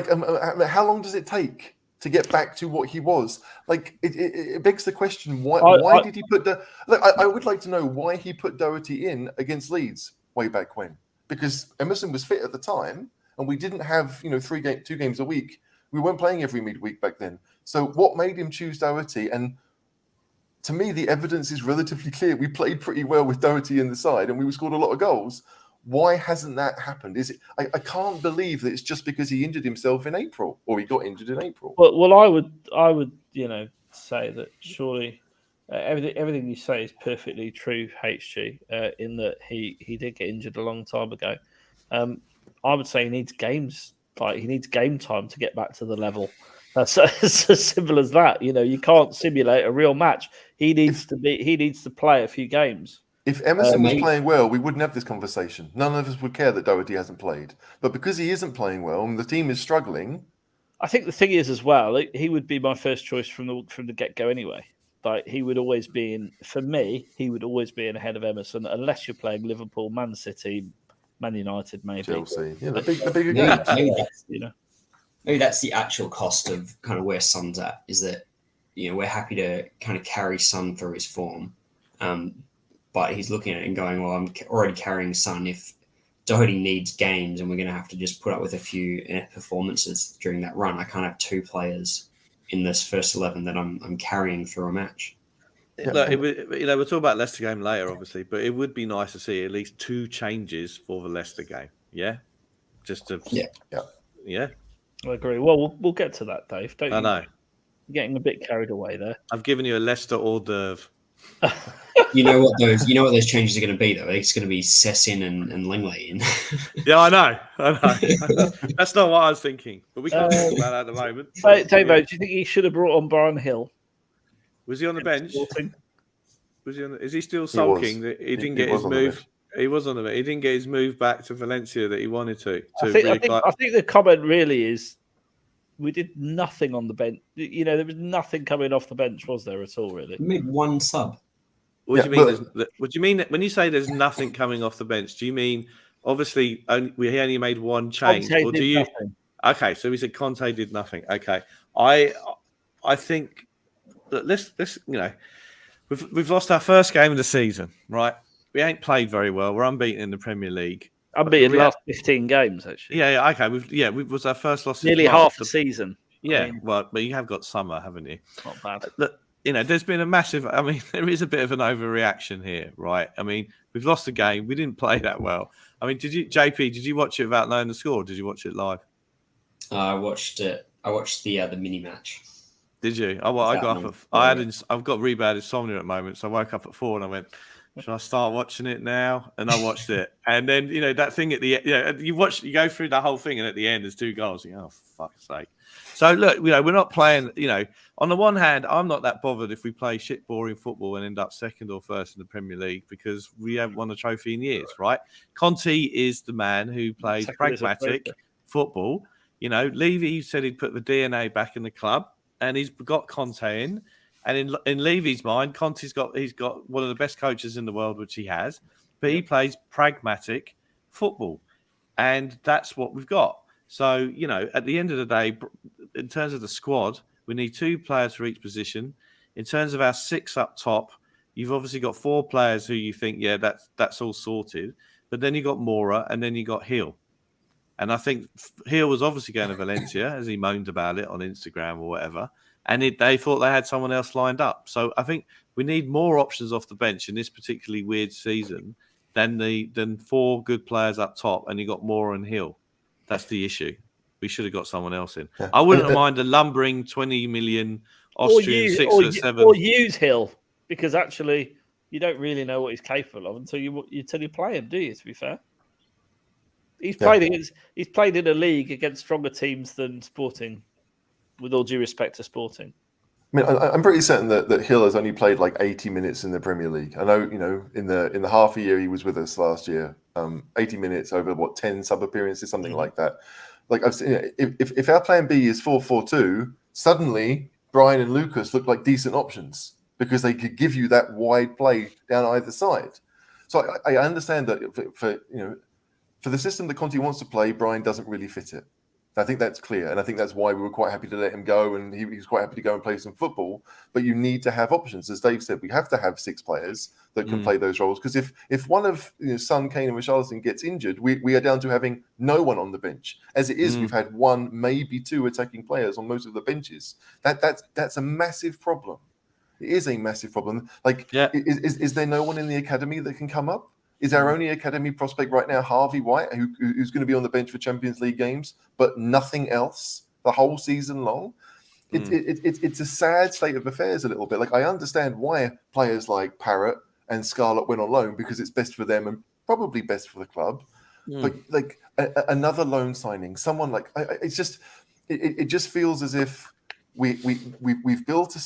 how long does it take to get back to what he was? Like, it begs the question: why did he put I would like to know why he put Doherty in against Leeds. way back when, because Emerson was fit at the time, and we didn't have 2 games a week. We weren't playing every midweek back then. So what made him choose Doherty? And to me, the evidence is relatively clear. We played pretty well with Doherty in the side, and we scored a lot of goals. Why hasn't that happened? Is it? I can't believe that it's just because he injured himself in April, or he got injured in April. Well, I would, say that surely everything you say is perfectly true, HG. In that he did get injured a long time ago. I would say he needs games. Like, he needs game time to get back to the level. That's as simple as that. You can't simulate a real match. He needs to play a few games. If Emerson was playing well, we wouldn't have this conversation. None of us would care that Doherty hasn't played. But because he isn't playing well and the team is struggling, I think the thing is as well, he would be my first choice from the get-go anyway. Like, he would always be in, for me, he would always be in ahead of Emerson, unless you're playing Liverpool, Man City, Man United, maybe Chelsea. The bigger games. Maybe that's the actual cost of kind of where Son's at, is that we're happy to kind of carry Son through his form, but he's looking at it and going, well, I'm already carrying Son. If Doherty needs games and we're going to have to just put up with a few performances during that run, I can't have 2 players in this first 11 that I'm carrying through a match. Look, we'll talk about Leicester game later, obviously, but it would be nice to see at least 2 changes for the Leicester game. Yeah, just to yeah. I agree. Well, we'll get to that, Dave. I know. You're getting a bit carried away there. I've given you a Leicester hors d'oeuvre. You know what those changes are going to be, though. It's going to be Sessin and Langley. Yeah, I know. That's not what I was thinking, but we can't talk about that at the moment. DaveO, do you think he should have brought on Brian Hill? Was he on the bench? Was he on? Is he still sulking that he didn't get his move? He was on the bench. He didn't get his move back to Valencia that he wanted to. I think the comment really is, we did nothing on the bench. There was nothing coming off the bench, was there at all? Really, we made 1 sub. What do you mean? What do you mean when you say there's nothing coming off the bench? Do you mean obviously we only made 1 change, Conte or do you? Nothing. Okay, so we said Conte did nothing. Okay, I think that let's we've lost our first game of the season, right? We ain't played very well. We're unbeaten in the Premier League. Unbeaten last 15 games, actually. Yeah, okay. We was our first loss. Nearly half the season. Yeah, but you have got summer, haven't you? Not bad. Look, there's been a massive. I mean, there is a bit of an overreaction here, right? I mean, we've lost the game. We didn't play that well. I mean, JP? Did you watch it without knowing the score? Or did you watch it live? I watched it. I watched the mini match. Did you? Oh, well, I got up. I've got really bad insomnia at the moment, so I woke up at 4 and I went, should I start watching it now? And I watched it, and then that thing at the you go through the whole thing, and at the end there's 2 goals. Oh, for fuck's sake! So look, we're not playing. On the one hand, I'm not that bothered if we play shit, boring football and end up 2nd or 1st in the Premier League because we haven't won a trophy in years, right? Conte is the man who plays pragmatic football. Levy said he'd put the DNA back in the club, and he's got Conte in. And in Levy's mind, Conte's got one of the best coaches in the world, which he has, but he plays pragmatic football, and that's what we've got. So at the end of the day, in terms of the squad, we need 2 players for each position. In terms of our 6 up top, you've obviously got 4 players who you think, that's all sorted. But then you got Mora, and then you got Hill. And I think Hill was obviously going to Valencia, as he moaned about it on Instagram or whatever. And they thought they had someone else lined up. So I think we need more options off the bench in this particularly weird season than 4 good players up top, and you got Mora and Hill. That's the issue. We should have got someone else in. I wouldn't mind a lumbering 20 million Austrian 6 or 7. Or use Hill, because actually you don't really know what he's capable of until you play him, do you? To be fair, he's played in a league against stronger teams than Sporting. With all due respect to Sporting. I mean, I'm pretty certain that Hill has only played like 80 minutes in the Premier League. I know, in the half a year he was with us last year, 80 minutes over 10 sub appearances, something like that. Like I've seen, if our plan B is 4-4-2, suddenly Brian and Lucas look like decent options because they could give you that wide play down either side. So I understand that for the system that Conte wants to play, Brian doesn't really fit it. I think that's clear, and I think that's why we were quite happy to let him go, and he was quite happy to go and play some football. But you need to have options, as Dave said. We have to have 6 players that can play those roles, because if one of Son, Kane, and Richarlison gets injured, we are down to having no one on the bench. As it is, we've had 1, maybe 2 attacking players on most of the benches. That's a massive problem. It is a massive problem. Like, is there no one in the academy that can come up? Is our only academy prospect right now Harvey White, who's going to be on the bench for Champions League games, but nothing else the whole season long? It's a sad state of affairs a little bit. Like, I understand why players like Parrott and Scarlett went on loan, because it's best for them and probably best for the club. But like another loan signing, someone like it just feels as if we've built a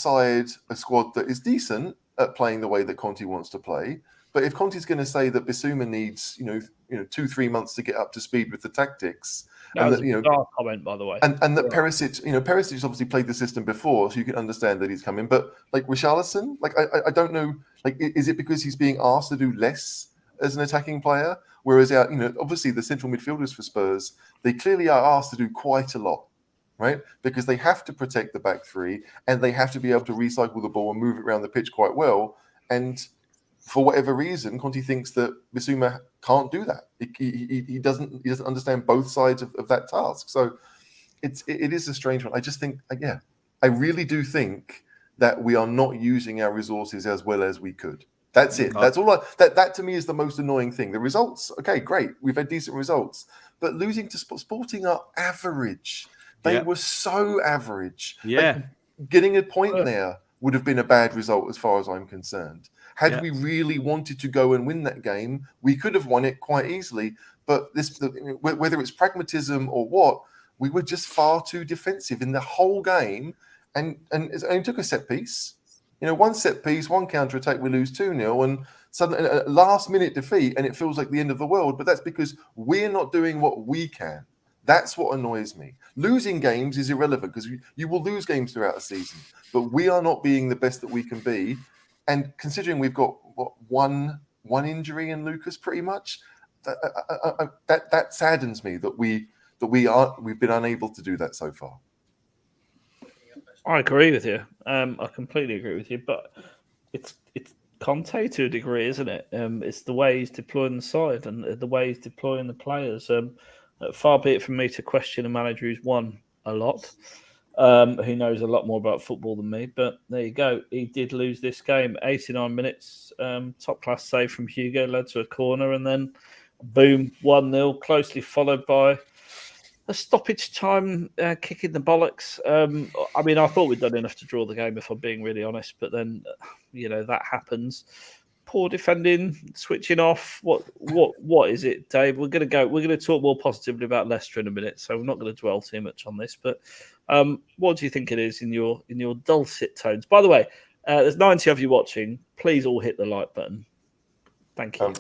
squad that is decent at playing the way that Conte wants to play. But if Conte's going to say that Bissouma needs, 2-3 months to get up to speed with the tactics, that was a bizarre comment, by the way, and that Perisic, Perisic's obviously played the system before, so you can understand that he's coming. But like Richarlison, like I don't know, like is it because he's being asked to do less as an attacking player, whereas obviously the central midfielders for Spurs, they clearly are asked to do quite a lot, right? Because they have to protect the back 3, and they have to be able to recycle the ball and move it around the pitch quite well, and for whatever reason, Conte thinks that Bissouma can't do that. He doesn't understand both sides of that task. So it is a strange one. I just think, I really do think that we are not using our resources as well as we could. That's it. That's all. That to me is the most annoying thing. The results, okay, great. We've had decent results, but losing to Sporting are average. They were so average. Yeah, like, getting a point there would have been a bad result as far as I'm concerned. Had we really wanted to go and win that game, we could have won it quite easily. But whether it's pragmatism or what, we were just far too defensive in the whole game. And it only took a set piece. One set piece, one counter-attack, we lose 2-0, and suddenly a last-minute defeat, and it feels like the end of the world. But that's because we're not doing what we can. That's what annoys me. Losing games is irrelevant, because you will lose games throughout a season. But we are not being the best that we can be. And considering we've got one injury in Lucas, pretty much, that saddens me that we've been unable to do that so far. I agree with you. I completely agree with you. But it's Conte to a degree, isn't it? It's the way he's deploying the side and the way he's deploying the players. Far be it from me to question a manager who's won a lot. Who knows a lot more about football than me, but there you go. He did lose this game. 89 minutes, top class save from Hugo, led to a corner, and then boom, 1-0, closely followed by a stoppage time kick in the bollocks. I thought we'd done enough to draw the game, if I'm being really honest, but then that happens. Poor defending, switching off. What is it, Dave? We're going to talk more positively about Leicester in a minute, so we're not going to dwell too much on this. But what do you think it is in your dulcet tones? By the way, there's 90 of you watching. Please all hit the like button. Thank you.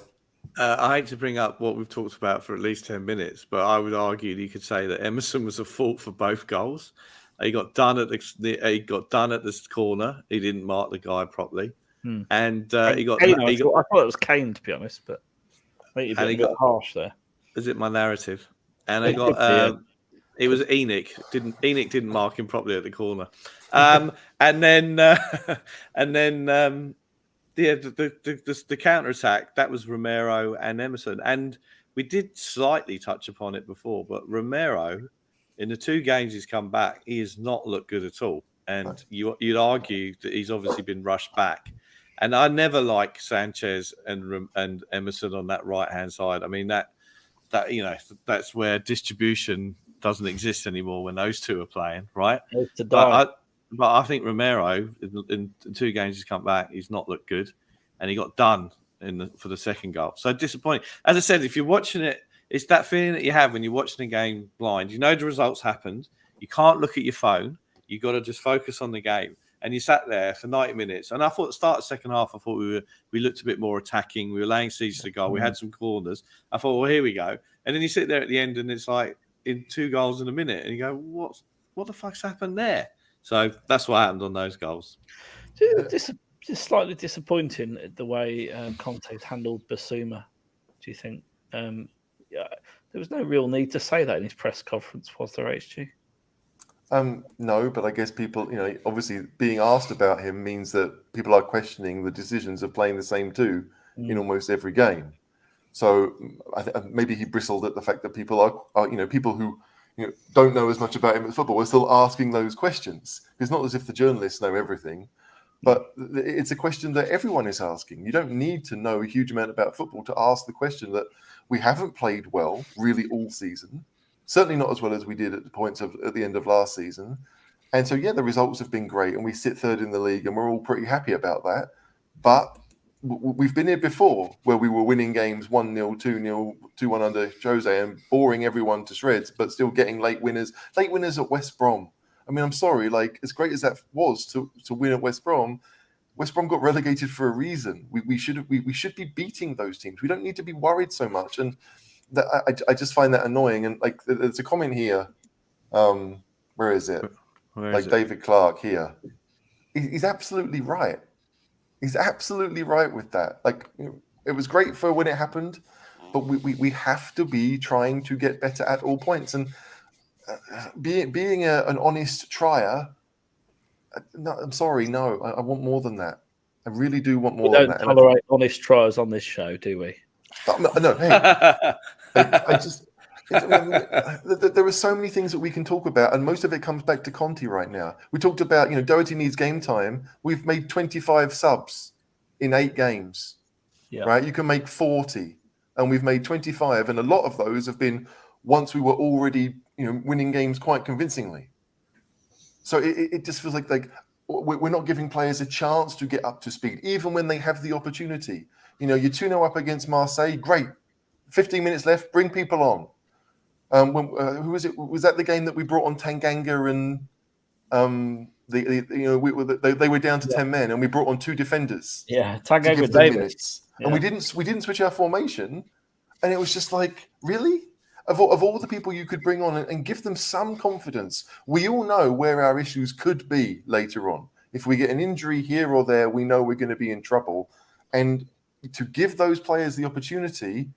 I hate to bring up what we've talked about for at least 10 minutes, but I would argue that you could say that Emerson was at fault for both goals. He got done at this corner. He didn't mark the guy properly. And he got. Kane, I thought it was Kane, to be honest, but I think you're a bit harsh there. Is it my narrative? And they got. It was Enoch. Didn't mark him properly at the corner. And then the counter attack, that was Romero and Emerson. And we did slightly touch upon it before, but Romero, in the 2 games he's come back, he has not looked good at all. And you'd argue that he's obviously been rushed back. And I never like Sanchez and Emerson on that right hand side. I mean that's where distribution doesn't exist anymore when those 2 are playing, right? But I think Romero in 2 games he's come back, he's not looked good, and he got done for the second goal. So disappointing. As I said, if you're watching it, it's that feeling that you have when you're watching a game blind. You know the results happened. You can't look at your phone. You got to just focus on the game. And you sat there for 90 minutes. And I thought at the start of the second half, I thought we looked a bit more attacking. We were laying siege to the goal. We had some corners. I thought, well, here we go. And then you sit there at the end and it's like in 2 goals in a minute. And you go, what the fuck's happened there? So that's what happened on those goals. Just slightly disappointing the way Conte's handled Bissouma, do you think? There was no real need to say that in his press conference, was there, HG? No, but I guess people, obviously being asked about him means that people are questioning the decisions of playing the same two in almost every game. So maybe he bristled at the fact that people are people who don't know as much about him at football are still asking those questions. It's not as if the journalists know everything, but it's a question that everyone is asking. You don't need to know a huge amount about football to ask the question that we haven't played well really all season. Certainly not as well as we did at the end of last season. And so, the results have been great and we sit third in the league and we're all pretty happy about that. But we've been here before where we were winning games 1-0, 2-0, 2-1 under Jose and boring everyone to shreds, but still getting late winners at West Brom. I mean, I'm sorry, as great as that was to win at West Brom got relegated for a reason. We should be beating those teams. We don't need to be worried so much. And I just find that annoying. And there's a comment here. Where is it? David Clark here. He's absolutely right. He's absolutely right with that. It was great for when it happened, but we have to be trying to get better at all points. And being an honest trier, no, I'm sorry, no, I want more than that. I really do want more than that. We don't tolerate honest triers on this show, do we? No, hey. I just there are so many things that we can talk about, and most of it comes back to Conte right now. We talked about Doherty needs game time. We've made 25 subs in 8 games, right? You can make 40, and we've made 25, and a lot of those have been once we were already winning games quite convincingly. So it just feels like we're not giving players a chance to get up to speed, even when they have the opportunity. You're 2-0 up against Marseille, great. 15 minutes left, bring people on. Who was it? Was that the game that we brought on Tanganga and they were down to 10 men and we brought on 2 defenders? Yeah, Tanganga and Davis. Minutes. Yeah. And we didn't switch our formation, and it was just really? Of all the people you could bring on and give them some confidence, we all know where our issues could be later on. If we get an injury here or there, we know we're going to be in trouble. And to give those players the opportunity,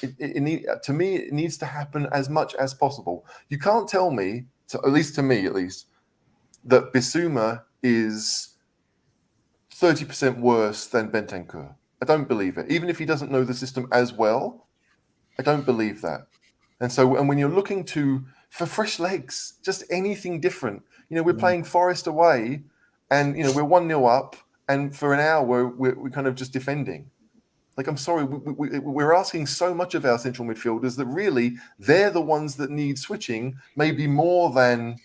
to me, it needs to happen as much as possible. You can't tell me, at least, that Bissouma is 30% worse than Bentancur. I don't believe it. Even if he doesn't know the system as well, I don't believe that. And so, when you're looking for fresh legs, just anything different, we're playing Forest away, and we're 1-0 up, and for an hour we're kind of just defending. I'm sorry, we're asking so much of our central midfielders that really they're the ones that need switching, maybe more than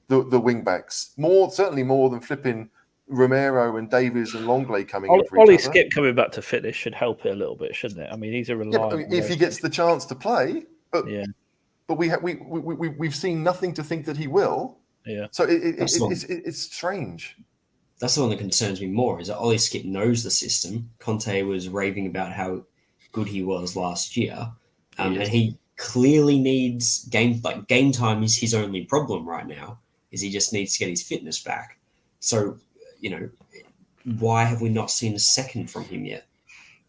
the wing backs, certainly more than flipping Romero and Davies and Longley coming in for each Ollie other. Skip coming back to fitness should help it a little bit, shouldn't it? I mean, he's a reliable. If he gets the chance to play, but we've seen nothing to think that he will. Yeah. So it's strange. That's the one that concerns me more, is that Ollie Skip knows the system. Conte was raving about how good he was last year. And he clearly needs game time is his only problem right now, is he just needs to get his fitness back. So, why have we not seen a second from him yet?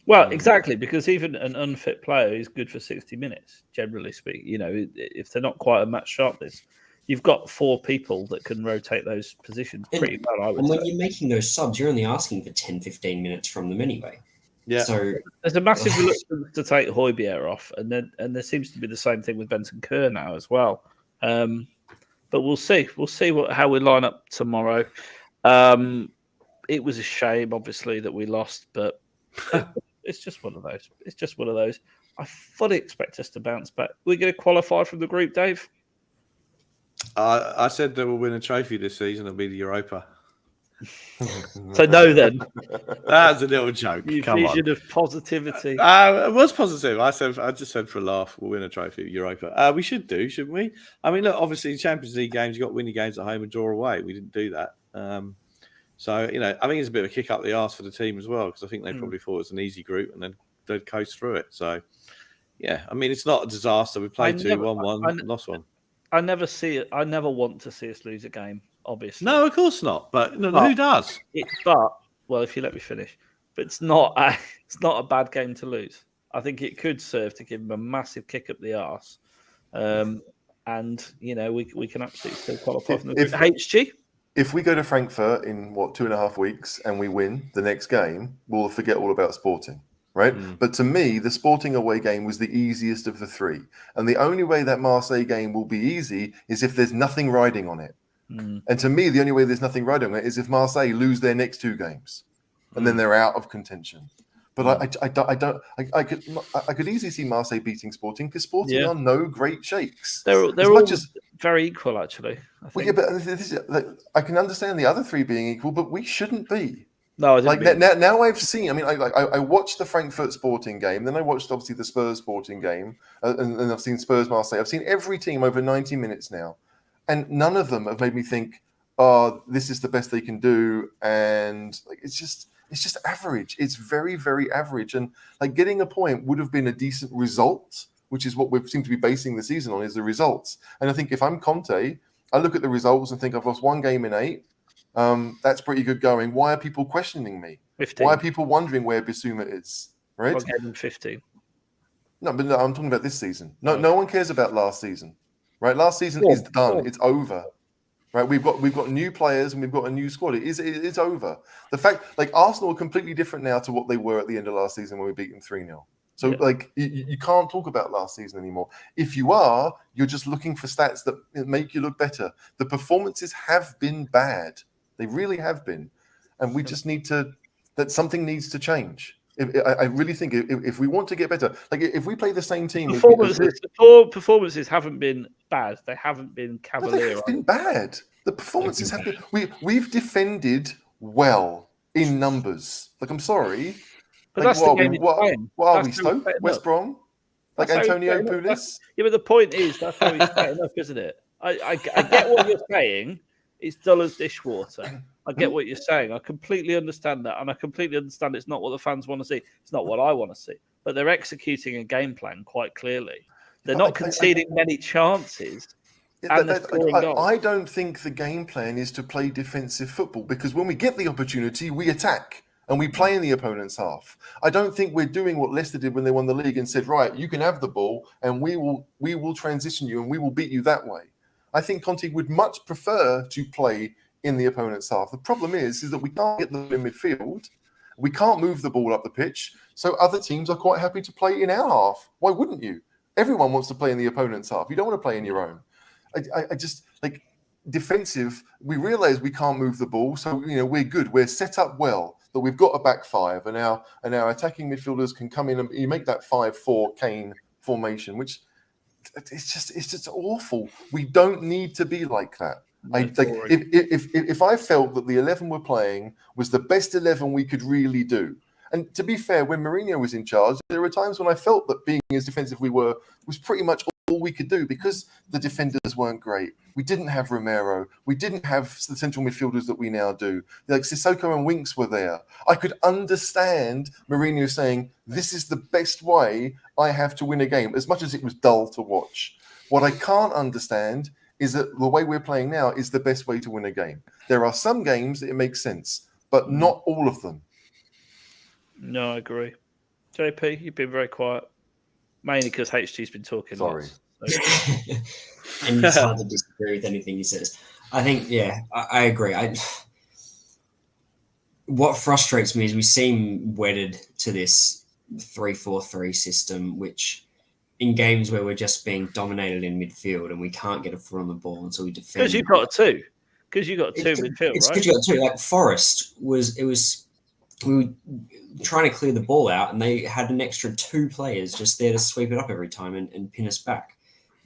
Well, exactly, because even an unfit player is good for 60 minutes, generally speaking. If they're not quite a match sharpness, you've got 4 people that can rotate those positions pretty well, I would say. And when you're making those subs, you're only asking for 10, 15 minutes from them anyway. Yeah. So there's a massive reluctance to take Højbjerg off, and there seems to be the same thing with Bentancur now as well. But we'll see. We'll see how we line up tomorrow. It was a shame, obviously, that we lost, but it's just one of those. It's just one of those. I fully expect us to bounce back. We're going to qualify from the group, Dave. I said that we'll win a trophy this season. It'll be the Europa. So no, then. That's a little joke. Your Come vision on. of positivity. It was positive. I just said for a laugh, we'll win a trophy, Europa. We should do, shouldn't we? I mean, look, obviously, Champions League games, you've got winning games at home and draw away. We didn't do that. So, I think it's a bit of a kick up the arse for the team as well, because I think they probably thought it was an easy group and then they'd coast through it. So, yeah, I mean, it's not a disaster. We played 2-1-1, lost one. I never see it. I never want to see us lose a game, obviously. No, of course not. But who does? Well, if you let me finish. But it's not a bad game to lose. I think it could serve to give him a massive kick up the arse. And, we can absolutely still qualify from the HG. If we go to Frankfurt in, 2.5 weeks and we win the next game, we'll forget all about Sporting, right? But to me, the Sporting away game was the easiest of the three. And the only way that Marseille game will be easy is if there's nothing riding on it. And to me, the only way there's nothing riding on it is if Marseille lose their next 2 games. And then they're out of contention. But I could easily see Marseille beating Sporting because Sporting are no great shakes. They're all very equal, actually. I think. Well, yeah, but I can understand the other 3 being equal, but we shouldn't be. No, now I've seen. I mean, I watched the Frankfurt Sporting game, then I watched obviously the Spurs Sporting game, and I've seen Spurs Marseille. I've seen every team over 90 minutes now, and none of them have made me think, "Oh, this is the best they can do," and it's just average. It's very, very average. And getting a point would have been a decent result, which is what we seem to be basing the season on, is the results. And I think if I'm Conte, I look at the results and think I've lost 1 game in 8. That's pretty good going. Why are people questioning me? 15. Why are people wondering where Bissouma is? Right? 1 game in 15. No, but I'm talking about this season. No one cares about last season. Right? Last season is done. It's over. Right, we've got new players and we've got a new squad. It's over. The fact, Arsenal are completely different now to what they were at the end of last season when we beat them 3-0. So, you can't talk about last season anymore. If you are, you're just looking for stats that make you look better. The performances have been bad. They really have been, and we just need that something needs to change. I really think if we want to get better, if we play the same team, performances haven't been bad. They haven't been cavalier. No, they have been bad. The performances have been. We've defended well in numbers. I'm sorry, but that's the game you're playing. What are we, Stoke? West Brom? Antonio Pulis? Yeah, but the point is that's how he's setting up, isn't it? I get what you're saying. It's dull as dishwater. I get what you're saying. I completely understand that. And I completely understand it's not what the fans want to see. It's not what I want to see. But they're executing a game plan quite clearly. They're not conceding many chances. I don't think the game plan is to play defensive football because when we get the opportunity, we attack and we play in the opponent's half. I don't think we're doing what Leicester did when they won the league and said, right, you can have the ball and we will transition you and we will beat you that way. I think Conte would much prefer to play in the opponent's half. The problem is that we can't get the ball in midfield. We can't move the ball up the pitch. So other teams are quite happy to play in our half. Why wouldn't you? Everyone wants to play in the opponent's half. You don't want to play in your own. I just defensive. We realize we can't move the ball. So, we're good. We're set up well that we've got a back 5 and our attacking midfielders can come in and you make that 5-4 Kane formation, which it's just awful. We don't need to be like that. If I felt that the 11 we're playing was the best 11 we could really do, and to be fair, when Mourinho was in charge, there were times when I felt that being as defensive we were was pretty much all we could do because the defenders weren't great. We didn't have Romero. We didn't have the central midfielders that we now do. Sissoko and Winks were there. I could understand Mourinho saying, this is the best way I have to win a game, as much as it was dull to watch. What I can't understand is that the way we're playing now is the best way to win a game. There are some games that it makes sense, but not all of them. No, I agree. JP, you've been very quiet. Mainly because HG's been talking. Sorry. Lots, so. And it's hard to disagree with anything he says. I think, I agree. What frustrates me is we seem wedded to this 3-4-3 system, which in games where we're just being dominated in midfield and we can't get a foot on the ball until we defend. Because you've got a 2. Because you've got a 2 midfield, it's right? because you got 2. Like Forest we were trying to clear the ball out and they had an extra 2 players just there to sweep it up every time and pin us back.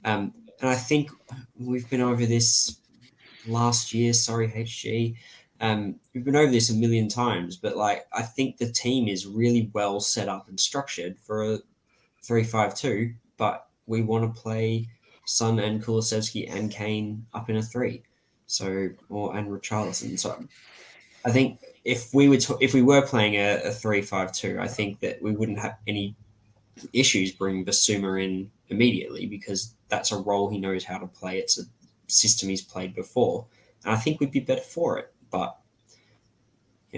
And I think we've been over this last year. Sorry, HG. We've been over this a million times, but I think the team is really well set up and structured for a 3-5-2, but we want to play Son and Kulusevski and Kane up in a 3. And Richarlison. So I think if we were playing a 3-5-2, I think that we wouldn't have any issues bringing Bissouma in immediately because that's a role he knows how to play. It's a system he's played before. And I think we'd be better for it. But,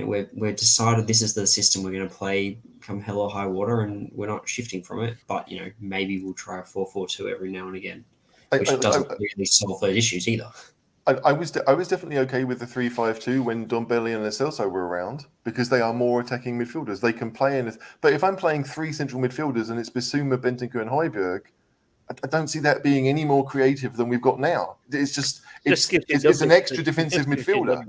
we're decided this is the system we're going to play come hell or high water, and we're not shifting from it. But maybe we'll try a 4-4-2 every now and again, which doesn't really solve those issues either. I was definitely okay with the 3-5-2 when Dombele and Lo Celso were around, because they are more attacking midfielders. They can play in it. But if I'm playing 3 central midfielders and it's Bissouma, Bentancur, and Højbjerg, I don't see that being any more creative than we've got now. It's just it's an extra defensive midfielder.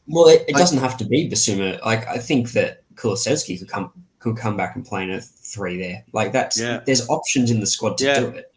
Well, it doesn't have to be Bissouma. Like, I think that Kulusevski could come back and play in a 3 there. Like, there's options in the squad to do it.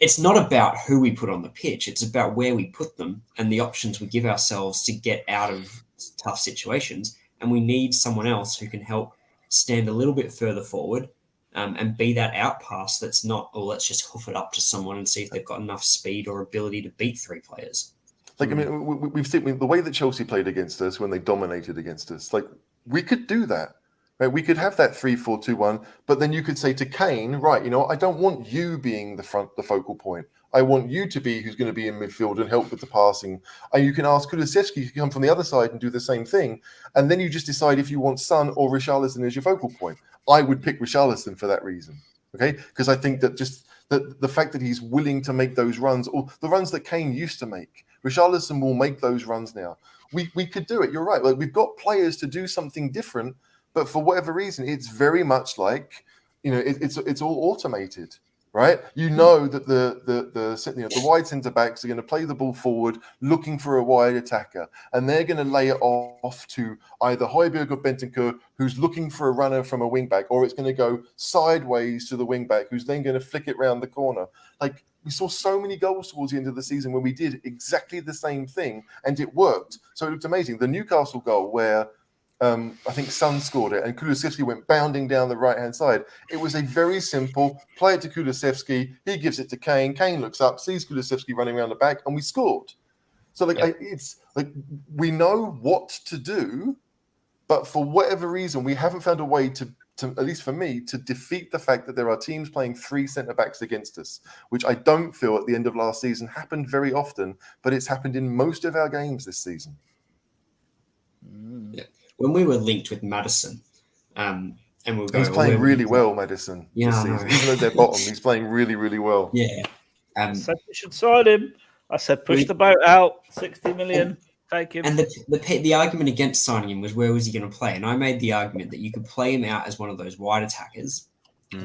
It's not about who we put on the pitch. It's about where we put them and the options we give ourselves to get out of tough situations. And we need someone else who can help stand a little bit further forward and be that outpass that's not, let's just hoof it up to someone and see if they've got enough speed or ability to beat 3 players. Like, I mean, we've seen the way that Chelsea played against us when they dominated against us. Like, we could do that. Right? We could have that 3-4-2-1, but then you could say to Kane, right, I don't want you being the focal point. I want you to be who's going to be in midfield and help with the passing. And you can ask Kulusevski to come from the other side and do the same thing. And then you just decide if you want Son or Richarlison as your focal point. I would pick Richarlison for that reason, okay? Because I think that just the fact that he's willing to make those runs, or the runs that Kane used to make, Richarlison will make those runs now. We could do it. You're right. Like, we've got players to do something different, but for whatever reason, it's very much like, it's all automated, right? You know that the wide centre backs are going to play the ball forward, looking for a wide attacker, and they're going to lay it off to either Højbjerg or Bentancur, who's looking for a runner from a wing back, or it's going to go sideways to the wing back, who's then going to flick it round the corner. Like, we saw so many goals towards the end of the season when we did exactly the same thing, and it worked. So it looked amazing. The Newcastle goal where I think Son scored it, and Kulusevski went bounding down the right-hand side. It was a very simple play it to Kulusevski. He gives it to Kane. Kane looks up, sees Kulusevski running around the back, and we scored. So, it's like we know what to do, but for whatever reason, we haven't found a way to, at least for me, to defeat the fact that there are teams playing 3 centre-backs against us, which I don't feel at the end of last season happened very often, but it's happened in most of our games this season. Yeah. When we were linked with Maddison, and we'll go, he's playing really well, Maddison. Yeah, this season. Even though they're bottom, he's playing really, really well. Yeah. I said we should sign him. I said push the boat out, 60 million, take him. And the argument against signing him was, where was he going to play? And I made the argument that you could play him out as one of those wide attackers,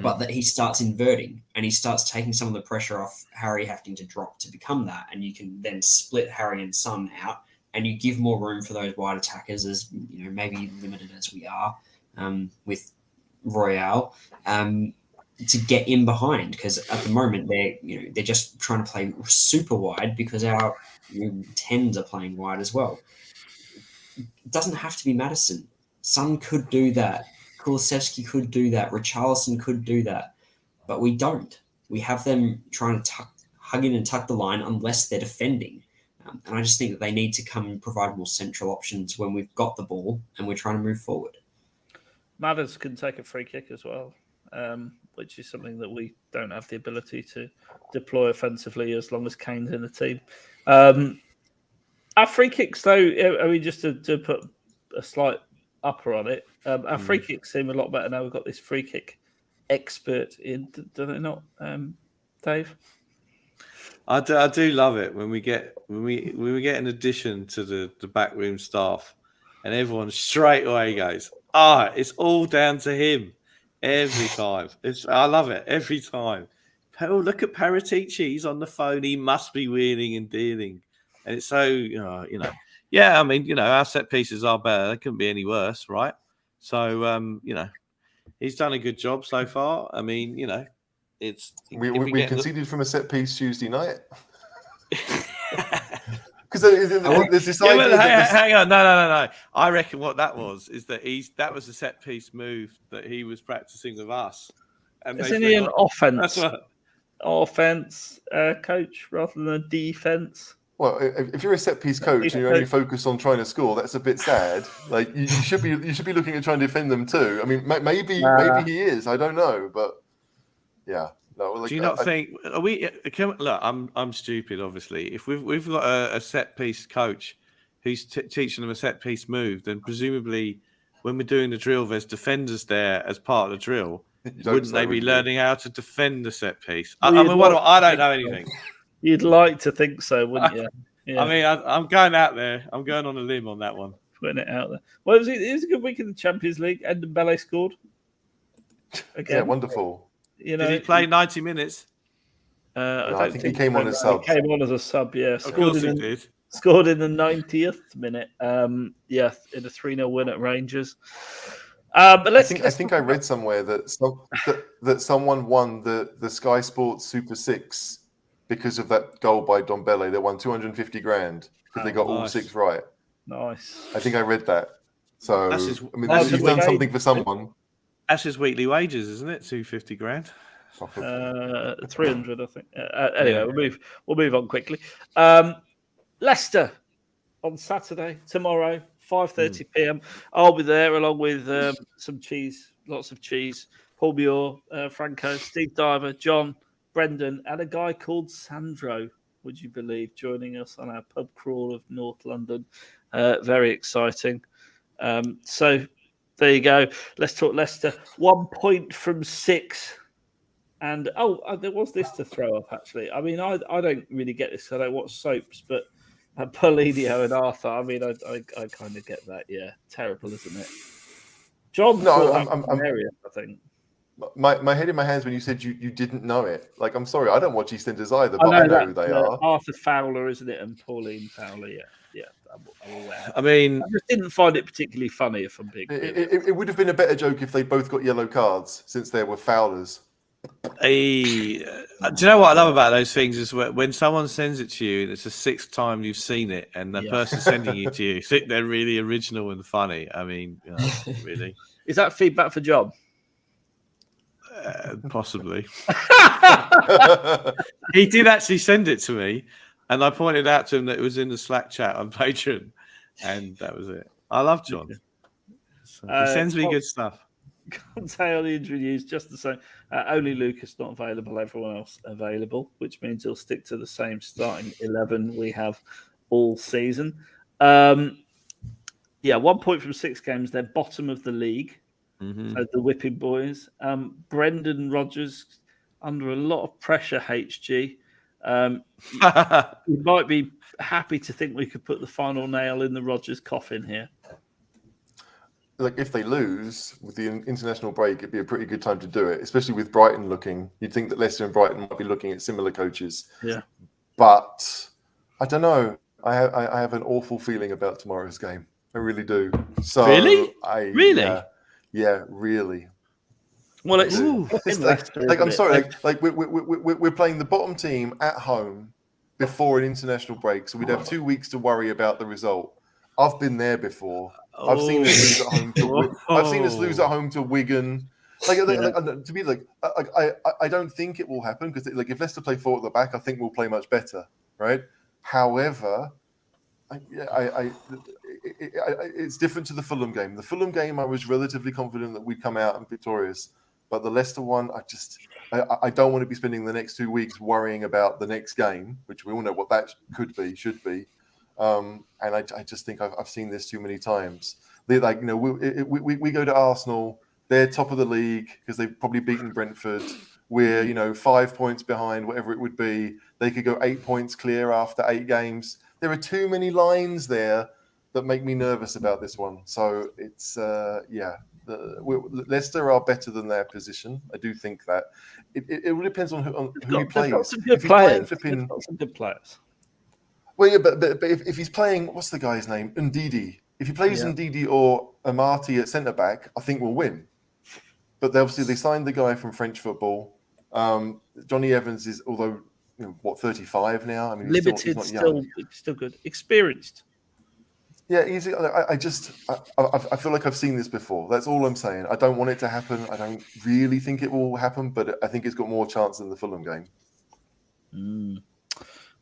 but that he starts inverting and he starts taking some of the pressure off Harry having to drop to become that. And you can then split Harry and Son out, and you give more room for those wide attackers, as maybe limited as we are with Royale, to get in behind, because at the moment they're just trying to play super wide because our 10s are playing wide as well. It doesn't have to be Maddison. Son could do that. Kulusevski could do that. Richarlison could do that, but we don't. We have them trying to hug in and tuck the line unless they're defending. And I just think that they need to come and provide more central options when we've got the ball and we're trying to move forward. Madders can take a free kick as well, which is something that we don't have the ability to deploy offensively as long as Kane's in the team. Our free kicks, though, I mean, just to put a slight upper on it, our free kicks seem a lot better now. We've got this free kick expert in, do they not, Dave? I do love it when we get an addition to the backroom staff, and everyone straight away goes, it's all down to him every time. I love it every time. Oh, look at Paratici, he's on the phone. He must be wheeling and dealing, and it's so yeah. I mean, our set pieces are better. They couldn't be any worse, right? So he's done a good job so far. I mean, we conceded from a set piece Tuesday night. Because there's this idea. Hang on, no. I reckon what that was is that that was a set piece move that he was practicing with us. And isn't he an offense coach rather than a defense? Well, if you're a set piece coach and you're only focused on trying to score, that's a bit sad. Like you should be looking at trying to defend them too. I mean, maybe he is. I don't know, but. Yeah. No. Like, do you not think? Are we? Look, I'm stupid. Obviously, if we've got a set piece coach who's teaching them a set piece move, then presumably when we're doing the drill, there's defenders there as part of the drill. Wouldn't they be learning how to defend the set piece? Well, I mean, I don't know anything. You'd like to think so, wouldn't you? Yeah. I mean, I'm going out there. I'm going on a limb on that one. Putting it out there. Well, it was a good week in the Champions League. Ndombele scored. Again. Yeah, wonderful. Did he play 90 minutes? I think he came on as sub. He came on as a sub, yeah. Of course he did. Scored in the 90th minute. In a 3-0 win at Rangers. But I think I read somewhere that someone won the Sky Sports Super 6 because of that goal by Ndombele. They won 250 grand because they got all 6 right. Nice. I think I read that. So he's done something for someone. That's his weekly wages, isn't it? 250 grand. 300, I think. Anyway, we'll move on quickly. Leicester on Saturday, tomorrow, 5:30 p.m. I'll be there along with some cheese, lots of cheese. Paul Muir, Franco, Steve Diver, John, Brendan, and a guy called Sandro, would you believe, joining us on our pub crawl of North London. Very exciting. So there you go. Let's talk Leicester. 1 point from 6. And there was this to throw up, actually. I mean, I don't really get this. I don't watch soaps, but Paulinho and Arthur, I mean, I kind of get that. Yeah, terrible, isn't it? John, I'm hilarious, I think. My head in my hands when you said you didn't know it. Like, I'm sorry, I don't watch EastEnders either, but I know who they are. Arthur Fowler, isn't it? And Pauline Fowler, yeah, I'm aware. I mean, I just didn't find it particularly funny, if I'm being it would have been a better joke if they both got yellow cards, since they were Fowlers. Do you know what I love about those things is when someone sends it to you and it's the 6th time you've seen it and the person sending it to you think they're really original and funny. I mean, really. Is that feedback for John? Possibly. He did actually send it to me and I pointed out to him that it was in the Slack chat on Patreon and that was it. I love John. So he sends me good stuff. Conte on the injury news, just the same. Only Lucas not available, everyone else available, which means he'll stick to the same starting 11 we have all season. 1 point from 6 games. They're bottom of the league. Mm-hmm. So the Whipping Boys. Brendan Rodgers under a lot of pressure, HG. You might be happy to think we could put the final nail in the Rodgers coffin here. Like, if they lose with the international break, it'd be a pretty good time to do it, especially with Brighton looking. You'd think that Leicester and Brighton might be looking at similar coaches. Yeah. But I don't know. I have an awful feeling about tomorrow's game. I really do. So really? Yeah, really. Well, it's like I'm sorry. Like we're playing the bottom team at home before an international break, so we'd have 2 weeks to worry about the result. I've been there before. I've seen us lose at home. I've seen us lose at home to Wigan. To be like, I don't think it will happen because like if Leicester play 4 at the back, I think we'll play much better, right? However, it's different to the Fulham game. The Fulham game, I was relatively confident that we'd come out and victorious, but the Leicester one, I don't want to be spending the next 2 weeks worrying about the next game, which we all know what that should be. And I just think I've seen this too many times. They're like, we go to Arsenal, they're top of the league because they've probably beaten Brentford. We're 5 points behind, whatever it would be. They could go 8 points clear after 8 games. There are too many lines there that make me nervous about this one. So it's Leicester are better than their position. I do think that. It really depends on who he plays. Got some good players. Some good players. Well, yeah, but if he's playing, what's the guy's name? Ndidi. If he plays Ndidi or Amati at centre back, I think we'll win. But they signed the guy from French football. Johnny Evans is, although 35 now. I mean, limited, he's not young. still good, experienced. Yeah, easy. I feel like I've seen this before. That's all I'm saying. I don't want it to happen. I don't really think it will happen, but I think it's got more chance than the Fulham game.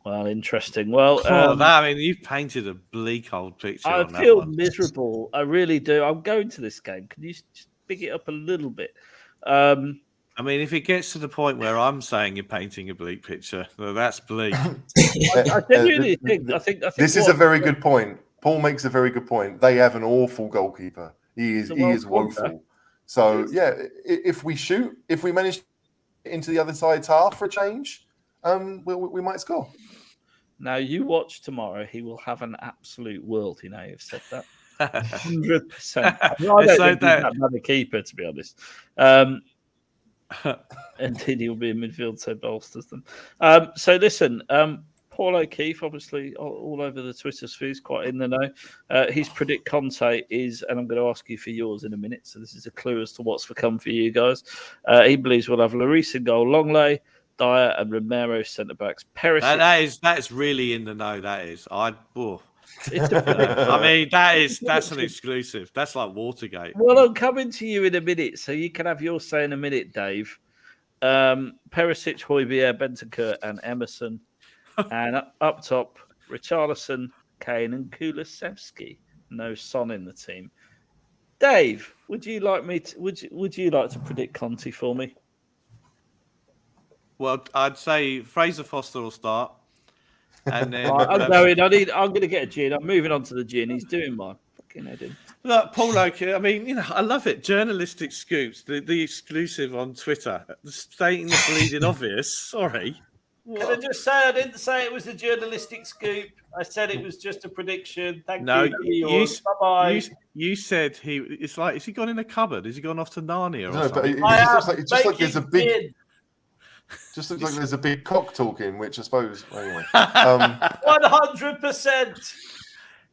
Well, interesting. Well, you've painted a bleak old picture. I feel miserable. I really do. I'm going to this game. Can you just pick it up a little bit? I mean, if it gets to the point where I'm saying you're painting a bleak picture, well, that's bleak. I genuinely think. I think this is a very good point. Paul makes a very good point. They have an awful goalkeeper. He is woeful. So yeah, if we manage into the other side's half for a change, we might score. Now you watch tomorrow. He will have an absolute world. You've said that 100%. I don't think he's that bad a keeper, to be honest. Indeed, he'll be in midfield, so bolsters them. So listen, Paul O'Keefe, obviously all over the Twitter spheres, quite in the know. His predict Conte is, and I'm going to ask you for yours in a minute. So this is a clue as to what's to come for you guys. He believes we'll have Lloris in goal, Longley, Dyer, and Romero centre backs. Perisic. That is really in the know. That is. I mean, that's an exclusive. That's like Watergate. Well, I'm coming to you in a minute, so you can have your say in a minute, Dave. Perisic, Højbjerg, Bentancur, and Emerson, and up top, Richarlison, Kane, and Kulusevski. No Son in the team. Dave, would you like to predict Conte for me? Well, I'd say Fraser Foster will start, and then I'm going. I'm going to get a gin. I'm moving on to the gin. He's doing my fucking head in. Look, Paul O'Keefe, I mean, I love it. Journalistic scoops, the exclusive on Twitter, stating the bleeding obvious. Sorry. What? Can I just say I didn't say it was a journalistic scoop. I said it was just a prediction. Thank you. Bye-bye. You said it's like, is he gone in a cupboard? Has he gone off to Narnia or something? But it just looks like there's a big... Just looks like there's a big cock talking, which I suppose... Anyway. 100%.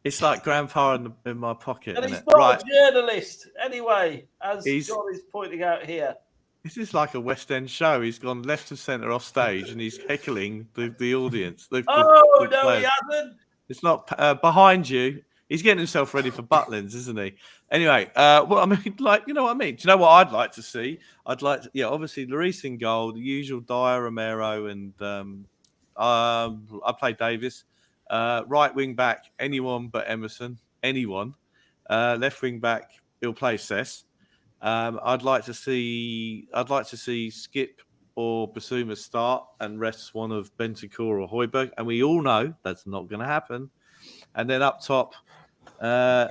It's like grandpa in my pocket. And he's not a journalist. Anyway, as John is pointing out here. This is like a West End show. He's gone left of centre off stage and he's heckling the audience. He hasn't. It's not behind you. He's getting himself ready for Butlins, isn't he? Anyway, well, I mean, like, you know what I mean? Do you know what I'd like to see? Obviously, Lloris in goal, the usual Dyer, Romero, and I play Davis. Right wing back, anyone but Emerson. Anyone. Left wing back, he'll play Cess. I'd like to see Skip or Basuma start and rest one of Bentancur or Højbjerg, and we all know that's not going to happen. And then up top, I'd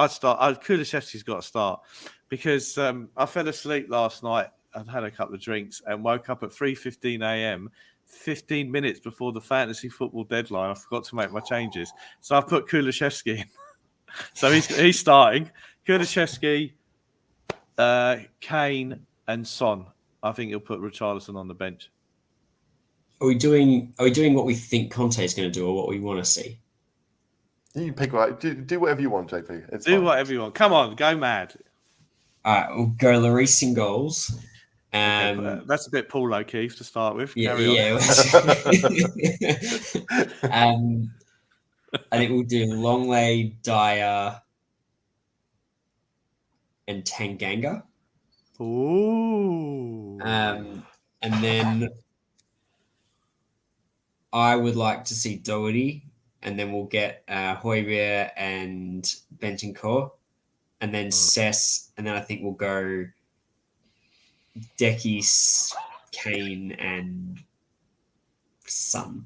start. Kulusevski's got to start because I fell asleep last night. I'd had a couple of drinks and woke up at 3:15 a.m. 15 minutes before the fantasy football deadline. I forgot to make my changes, so I put Kulusevski in. So he's starting. Kulusevski, Kane, and Son. I think he'll put Richarlison on the bench. Are we doing what we think Conte is going to do, or what we want to see? You pick right. Do whatever you want, JP. Do whatever you want. Come on, go mad. All right, we'll go Lloris in goals. Okay, that's a bit Paul O'Keefe to start with. Yeah. I think we'll do Longley, Dyer, and Tanganga. Ooh. And then I would like to see Doherty, and then we'll get Højbjerg and Bentancur, and then Cess, and then I think we'll go Dekis, Kane, and Son.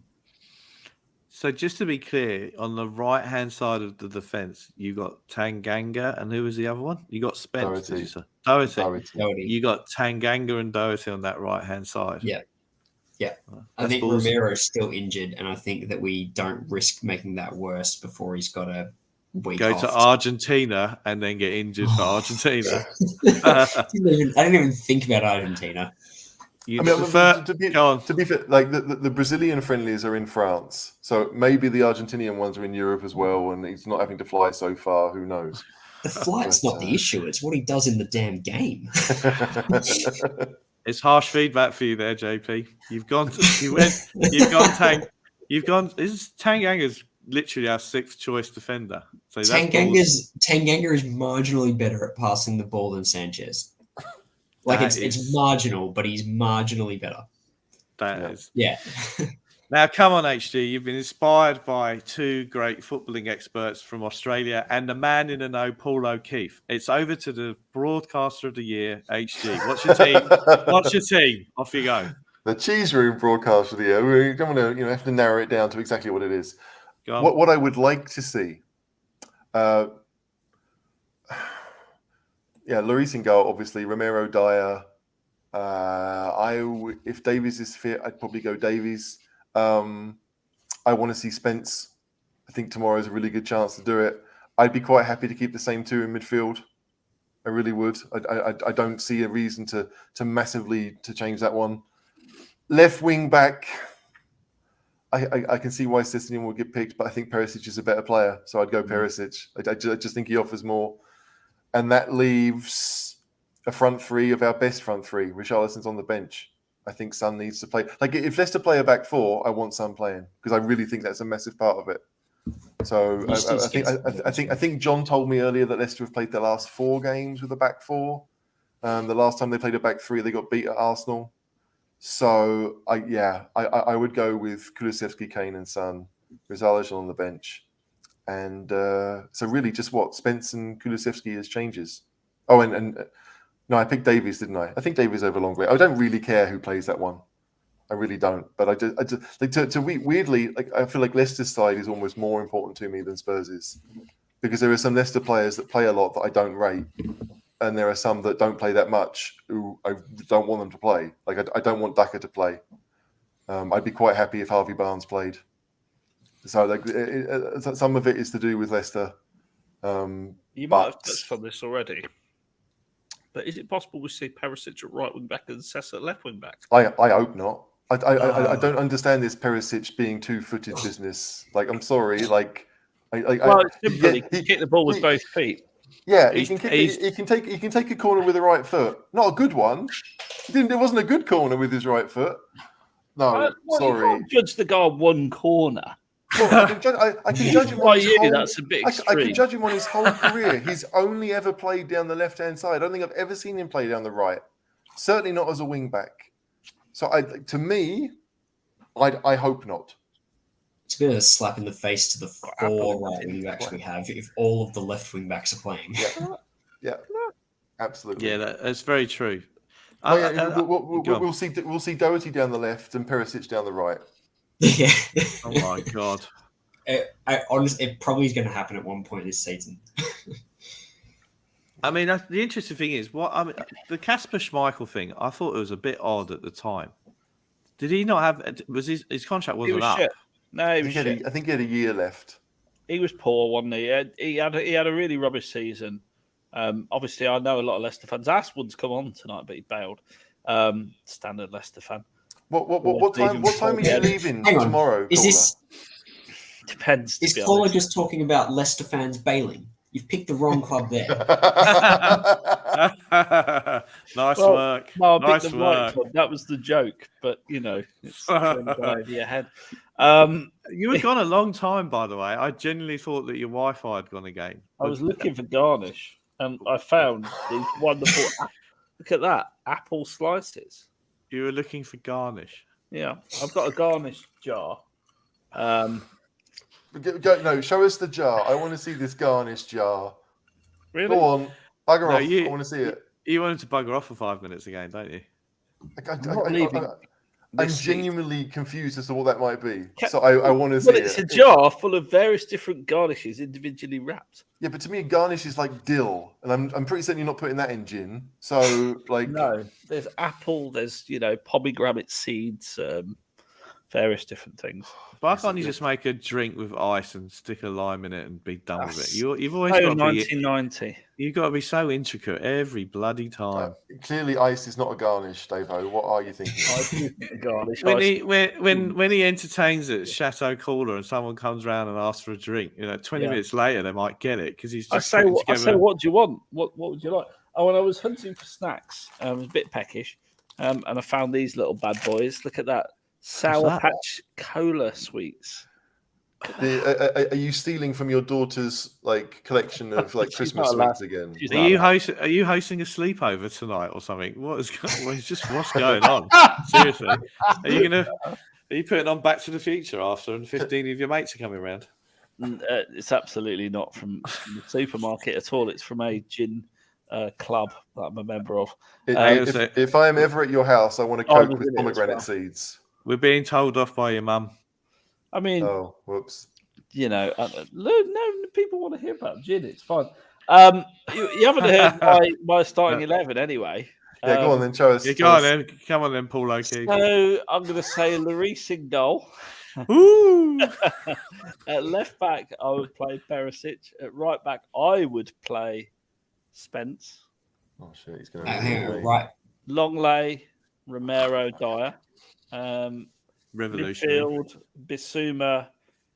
So just to be clear, on the right-hand side of the defence, you got Tanganga, and who was the other one? You got Spence, did you say? Doherty. You got Tanganga and Doherty on that right-hand side. Yeah. I think Romero's still injured, and I think that we don't risk making that worse before he's got a week off. Go to Argentina and then get injured for Argentina. I didn't even think about Argentina. To be fair, like the Brazilian friendlies are in France, so maybe the Argentinian ones are in Europe as well, and he's not having to fly so far. Who knows? The flight's not the issue; it's what he does in the damn game. It's harsh feedback for you there, JP. Tanganga's literally our sixth choice defender. So Tanganga is marginally better at passing the ball than Sanchez. It's marginal, but he's marginally better. That is. Yeah. Now, come on, HG. You've been inspired by two great footballing experts from Australia and the man in the know, Paul O'Keefe. It's over to the broadcaster of the year, HG. What's your team? What's your team? Off you go. The cheese room broadcaster of the year. We don't want to, have to narrow it down to exactly what it is. What I would like to see Lloris in goal, obviously. Romero, Dyer. If Davies is fit, I'd probably go Davies. I want to see Spence. I think tomorrow is a really good chance to do it. I'd be quite happy to keep the same two in midfield. I really would. I don't see a reason to massively to change that one. Left wing back. I can see why Sessegnon will get picked, but I think Perisic is a better player, so I'd go Perisic. I just think he offers more, and that leaves a front three of our best front three. Richarlison's on the bench. I think Son needs to play. Like if Leicester play a back four, I want Son playing because I really think that's a massive part of it. So I think John told me earlier that Leicester have played their last 4 games with a back four. The last time they played a back three, they got beat at Arsenal. So I would go with Kulusevski, Kane, and Son. Richarlison on the bench, and so really just what Spence and Kulusevski as changes. Oh, and no, I picked Davies, didn't I? I think Davies over Longley. I don't really care who plays that one. I really don't. But I just like weirdly, like I feel like Leicester's side is almost more important to me than Spurs' because there are some Leicester players that play a lot that I don't rate, and there are some that don't play that much who I don't want them to play. Like I don't want Daka to play. I'd be quite happy if Harvey Barnes played. So like some of it is to do with Leicester. You might have touched on this already. But is it possible we see Perisic at right wing back and Sess at left wing back? I hope not. I don't understand this Perisic being two-footed business. Like, I'm sorry. Like, it's simple. He can kick the ball with both feet. Yeah, he can take a corner with the right foot. Not a good one. It wasn't a good corner with his right foot. No, sorry. You can't judge the guy on one corner. Well, I can judge him on his whole, that's a bit extreme. I can judge him on his whole career. He's only ever played down the left-hand side. I don't think I've ever seen him play down the right. Certainly not as a wing-back. So, to me, I hope not. It's a bit of a slap in the face to the 4 right wing-backs we have if all of the left wing-backs are playing. Yeah, absolutely. Yeah, that's very true. We'll see Doherty down the left and Perisic down the right. Yeah. Oh my god. Honestly, it probably is going to happen at one point this season. I mean, the interesting thing is the Kasper Schmeichel thing. I thought it was a bit odd at the time. Did he not have? Was his contract wasn't up? Shit. No, he was shit. I think he had a year left. He was poor, wasn't he? He had a really rubbish season. Obviously, I know a lot of Leicester fans. Aswood's come on tonight, but he bailed. Standard Leicester fan. What time are you leaving tomorrow? Is this depends? Is Caller just talking about Leicester fans bailing? You've picked the wrong club there. Nice work. No, nice work. Right, that was the joke, but it's over your head. You had gone a long time, by the way. I genuinely thought that your Wi-Fi had gone again. I was looking for garnish, and I found these wonderful. Look at that, apple slices. You were looking for garnish. Yeah, I've got a garnish jar. No, show us the jar. I want to see this garnish jar. Really? Go on, bugger off. I want to see it. You wanted to bugger off for 5 minutes again, don't you? I'm genuinely confused as to what that might be. So I want to see it. It's a jar full of various different garnishes individually wrapped. Yeah, but to me, a garnish is like dill, and I'm pretty certain you're not putting that in gin. So no, there's apple, there's pomegranate seeds, various different things. Why can't you just make a drink with ice and stick a lime in it and be done with it? You've always got 1990. You've got to be so intricate every bloody time. Clearly, ice is not a garnish, DaveO. What are you thinking? Garnish. When he entertains at Chateau Caller and someone comes around and asks for a drink, 20 minutes later they might get it because he's just. I say, what do you want? What would you like? Oh, when I was hunting for snacks, I was a bit peckish, and I found these little bad boys. Look at that. Sour Patch Cola sweets. Are you stealing from your daughter's collection of Christmas sweets again? Are you hosting a sleepover tonight or something? What's going on? Seriously, are you putting on Back to the Future after and 15 of your mates are coming around? It's absolutely not from the supermarket at all. It's from a gin club that I'm a member of. If I am ever at your house, I want a Coke with pomegranate seeds. We're being told off by your mum. I mean, oh, whoops. no, people want to hear about gin. It's fine. You haven't heard my starting 11 anyway. Yeah, go on then, show us. Yeah, go on then. Come on then, Paul O'Keefe. So I'm going to say Lloris in goal. Ooh. At left back, I would play Perisic. At right back, I would play Spence. Oh shit, he's going to right. Longley, Romero, Dyer. Revolutionary. Midfield, Bissouma,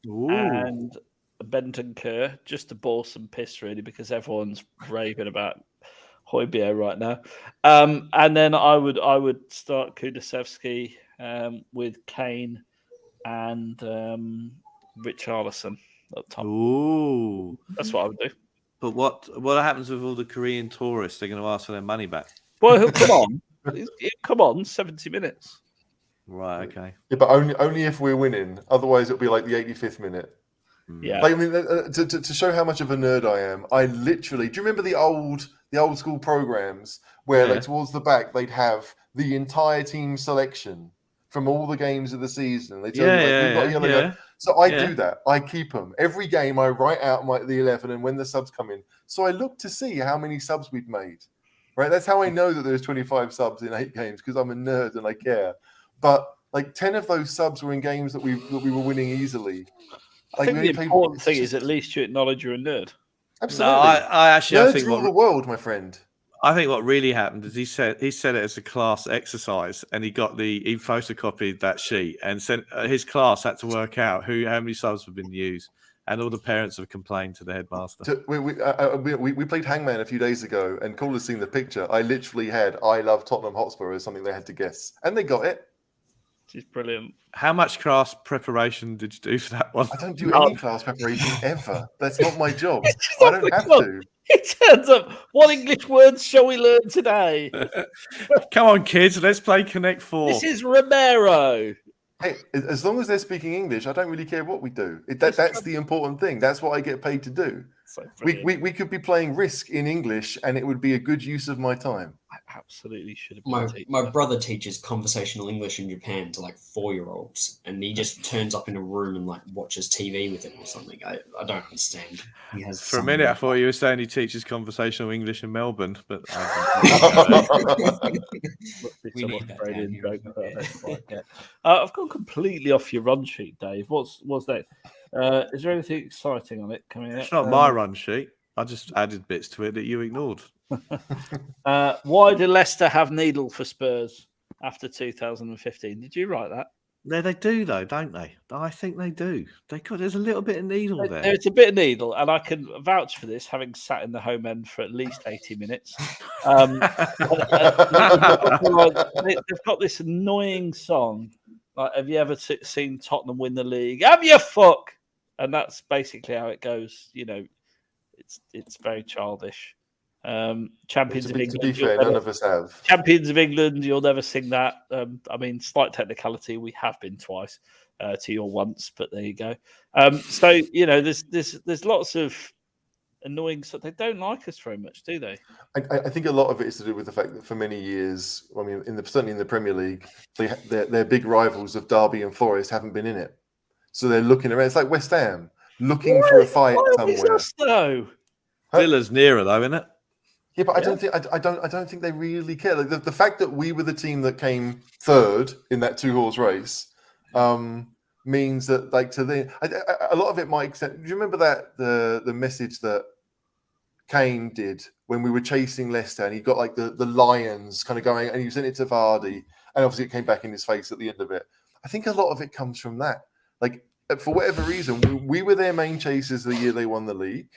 and Bentancur, just to bore some piss, really, because everyone's raving about Højbjerg right now. And then I would start Kulusevski with Kane and Richarlison up top. Ooh, that's what I would do. But what happens with all the Korean tourists? They're going to ask for their money back. Well, he'll come on. He'll come on 70 minutes. Right. Okay. Yeah, but only if we're winning. Otherwise, it'll be like the 85th minute. Yeah. Like, I mean, to show how much of a nerd I am, I literally. Do you remember the old school programs where, like, towards the back, they'd have the entire team selection from all the games of the season? They tell you, So I do that. I keep them every game. I write out the 11 and when the subs come in. So I look to see how many subs we'd made. Right. That's how I know that there's 25 subs in 8 games, because I'm a nerd and I care. But like 10 of those subs were in games that we were winning easily. I think the important thing is at least you acknowledge you're a nerd. Absolutely. No, I think rule the world, my friend. I think what really happened is he said it as a class exercise, and he photocopied that sheet and sent his class had to work out how many subs have been used, and all the parents have complained to the headmaster. We played Hangman a few days ago, and Cole has seen the picture. I literally had "I love Tottenham Hotspur" as something they had to guess, and they got it. She's brilliant. How much class preparation did you do for that one? I don't do any class preparation ever. That's not my job. I don't have to. It turns up. What English words shall we learn today? Come on, kids. Let's play Connect 4. This is Romero. Hey, as long as they're speaking English, I don't really care what we do. That's the important thing. That's what I get paid to do. So we could be playing Risk in English, and it would be a good use of my time. I absolutely should have been my brother teaches conversational English in Japan to like 4-year-olds, and he just turns up in a room and like watches TV with them or something. I don't understand. He has for a minute I thought you were saying he teaches conversational English in Melbourne, but we need that. I've gone completely off your run sheet, Dave. What's that? Is there anything exciting on it coming out? It's not my run sheet. I just added bits to it that you ignored. Why do Leicester have needle for Spurs after 2015? Did you write that? No, they do though, don't they? I think they do. There's a little bit of needle there. There's a bit of needle, and I can vouch for this, having sat in the home end for at least 80 minutes. They've got this annoying song. Like, have you ever seen Tottenham win the league? Have you fuck? And that's basically how it goes. You know, it's very childish. Champions of England. To be fair, none of us have. Champions of England, you'll never sing that. I mean, slight technicality. We have been twice to your once, but there you go. So you know, there's lots of annoying stuff. They don't like us very much, do they? I think a lot of it is to do with the fact that for many years, I mean, certainly in the Premier League, their big rivals of Derby and Forest haven't been in it, so they're looking around. It's like West Ham looking for a fight somewhere. No, Villa's nearer though, isn't it? Yeah, but I don't think they really care. Like the fact that we were the team that came third in that 2-horse race means that, like, a lot of it might extend. Do you remember that the message that Kane did when we were chasing Leicester, and he got like the lions kind of going, and he sent it to Vardy, and obviously it came back in his face at the end of it. I think a lot of it comes from that. Like, for whatever reason, we were their main chasers the year they won the league.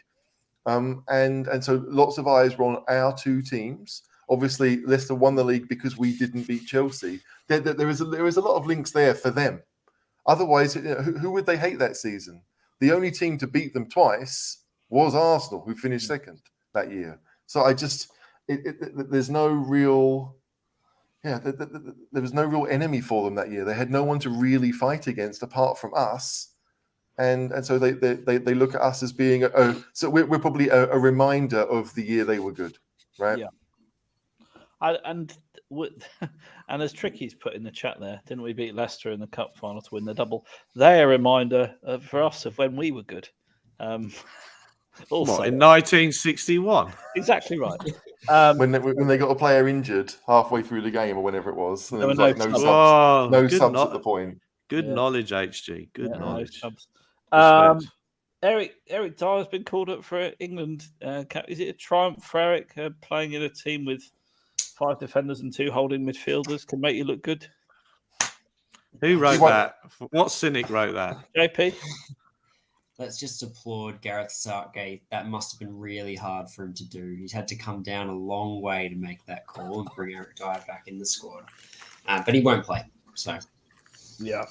And so lots of eyes were on our 2 teams. Obviously, Leicester won the league because we didn't beat Chelsea. There is a lot of links there for them. Otherwise, who would they hate that season? The only team to beat them twice was Arsenal, who finished second that year. So there's no real, there was no real enemy for them that year. They had no one to really fight against apart from us. And so they look at us as being so we're probably a reminder of the year they were good, right? Yeah. And and as Tricky's put in the chat there, didn't we beat Leicester in the cup final to win the double? They're a reminder for us of when we were good. Also, what, in 1961? Exactly right. When they got a player injured halfway through the game or whenever it was, and there was like no subs, at the point. Good knowledge, HG. Good knowledge. Eric Dyer's been called up for England. Is it a triumph for Eric playing in a team with 5 defenders and 2 holding midfielders? Can make you look good. Who wrote that? What cynic wrote that? JP. Let's just applaud Gareth Southgate. That must have been really hard for him to do. He's had to come down a long way to make that call and bring Eric Dyer back in the squad. But he won't play. So, yeah.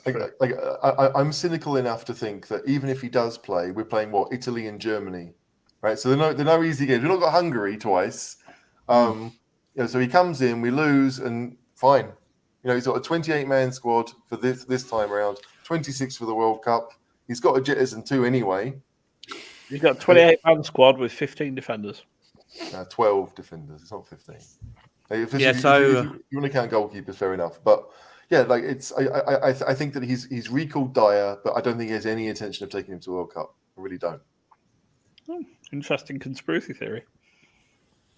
I'm cynical enough to think that even if he does play, we're playing Italy and Germany, right? So they're no easy games. We've not got Hungary twice. So he comes in, we lose, and fine. He's got a 28-man squad for this time around, 26 for the World Cup. He's got a jettison 2 anyway. He's got a 28-man squad with 15 defenders. 12 defenders. It's not 15. If you want to count goalkeepers, fair enough. But yeah, I think that he's recalled Dyer, but I don't think he has any intention of taking him to the World Cup. I really don't. Interesting conspiracy theory.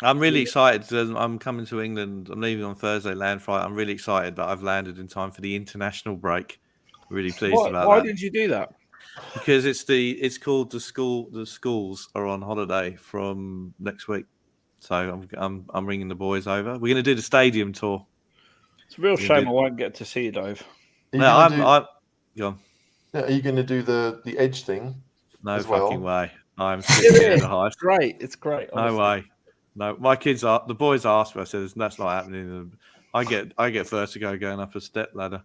I'm really excited. I'm coming to England. I'm leaving on Thursday, land Friday. I'm really excited that I've landed in time for the international break. Really pleased about that. Why did you do that? Because it's called the schools are on holiday from next week, so I'm ringing the boys over. We're going to do the stadium tour. It's a real shame I won't get to see you, Dave. No, I'm gone. Are you going to do the edge thing? No fucking way. I'm sitting at the height. It's great. Honestly. No way. No, my kids the boys asked me. I said that's not happening. I get first to going up a step ladder.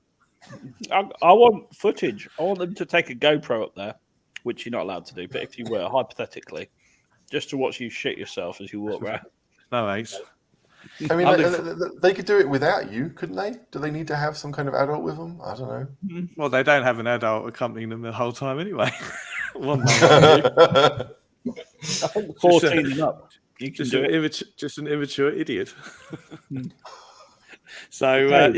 I want footage. I want them to take a GoPro up there, which you're not allowed to do. But if you were, hypothetically, just to watch you shit yourself as you walk around. No thanks. I mean, they could do it without you, couldn't they? Do they need to have some kind of adult with them? I don't know. Well, they don't have an adult accompanying them the whole time anyway. One I think 14 and up. You can just an immature idiot. So no, we're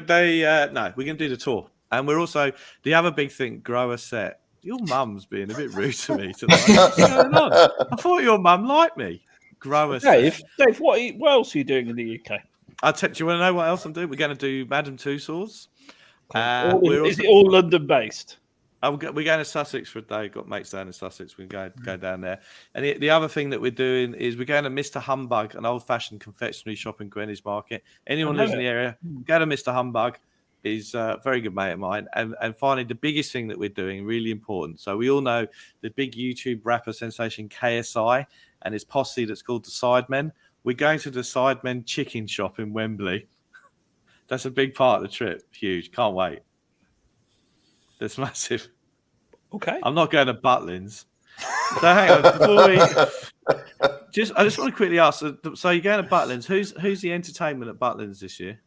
going to do the tour, and we're also the other big thing. Grow a set. Your mum's being a bit rude to me today. What's going on? I thought your mum liked me. Grow a set. Dave, what else are you doing in the UK? Do you want to know what else I'm doing? We're going to do Madame Tussauds. Is it all London based? We're going to Sussex for a day. Got mates down in Sussex. We can go down there. And the other thing that we're doing is we're going to Mr. Humbug, an old-fashioned confectionery shop in Greenwich Market. Anyone lives in the area, go to Mr. Humbug. He's a very good mate of mine. And finally, the biggest thing that we're doing, really important. So we all know the big YouTube rapper sensation KSI and his posse that's called the Sidemen. We're going to the Sidemen chicken shop in Wembley. That's a big part of the trip. Huge. Can't wait. That's massive. Okay. I'm not going to Butlins. So hang on. I just want to quickly ask. So you're going to Butlins. Who's the entertainment at Butlins this year?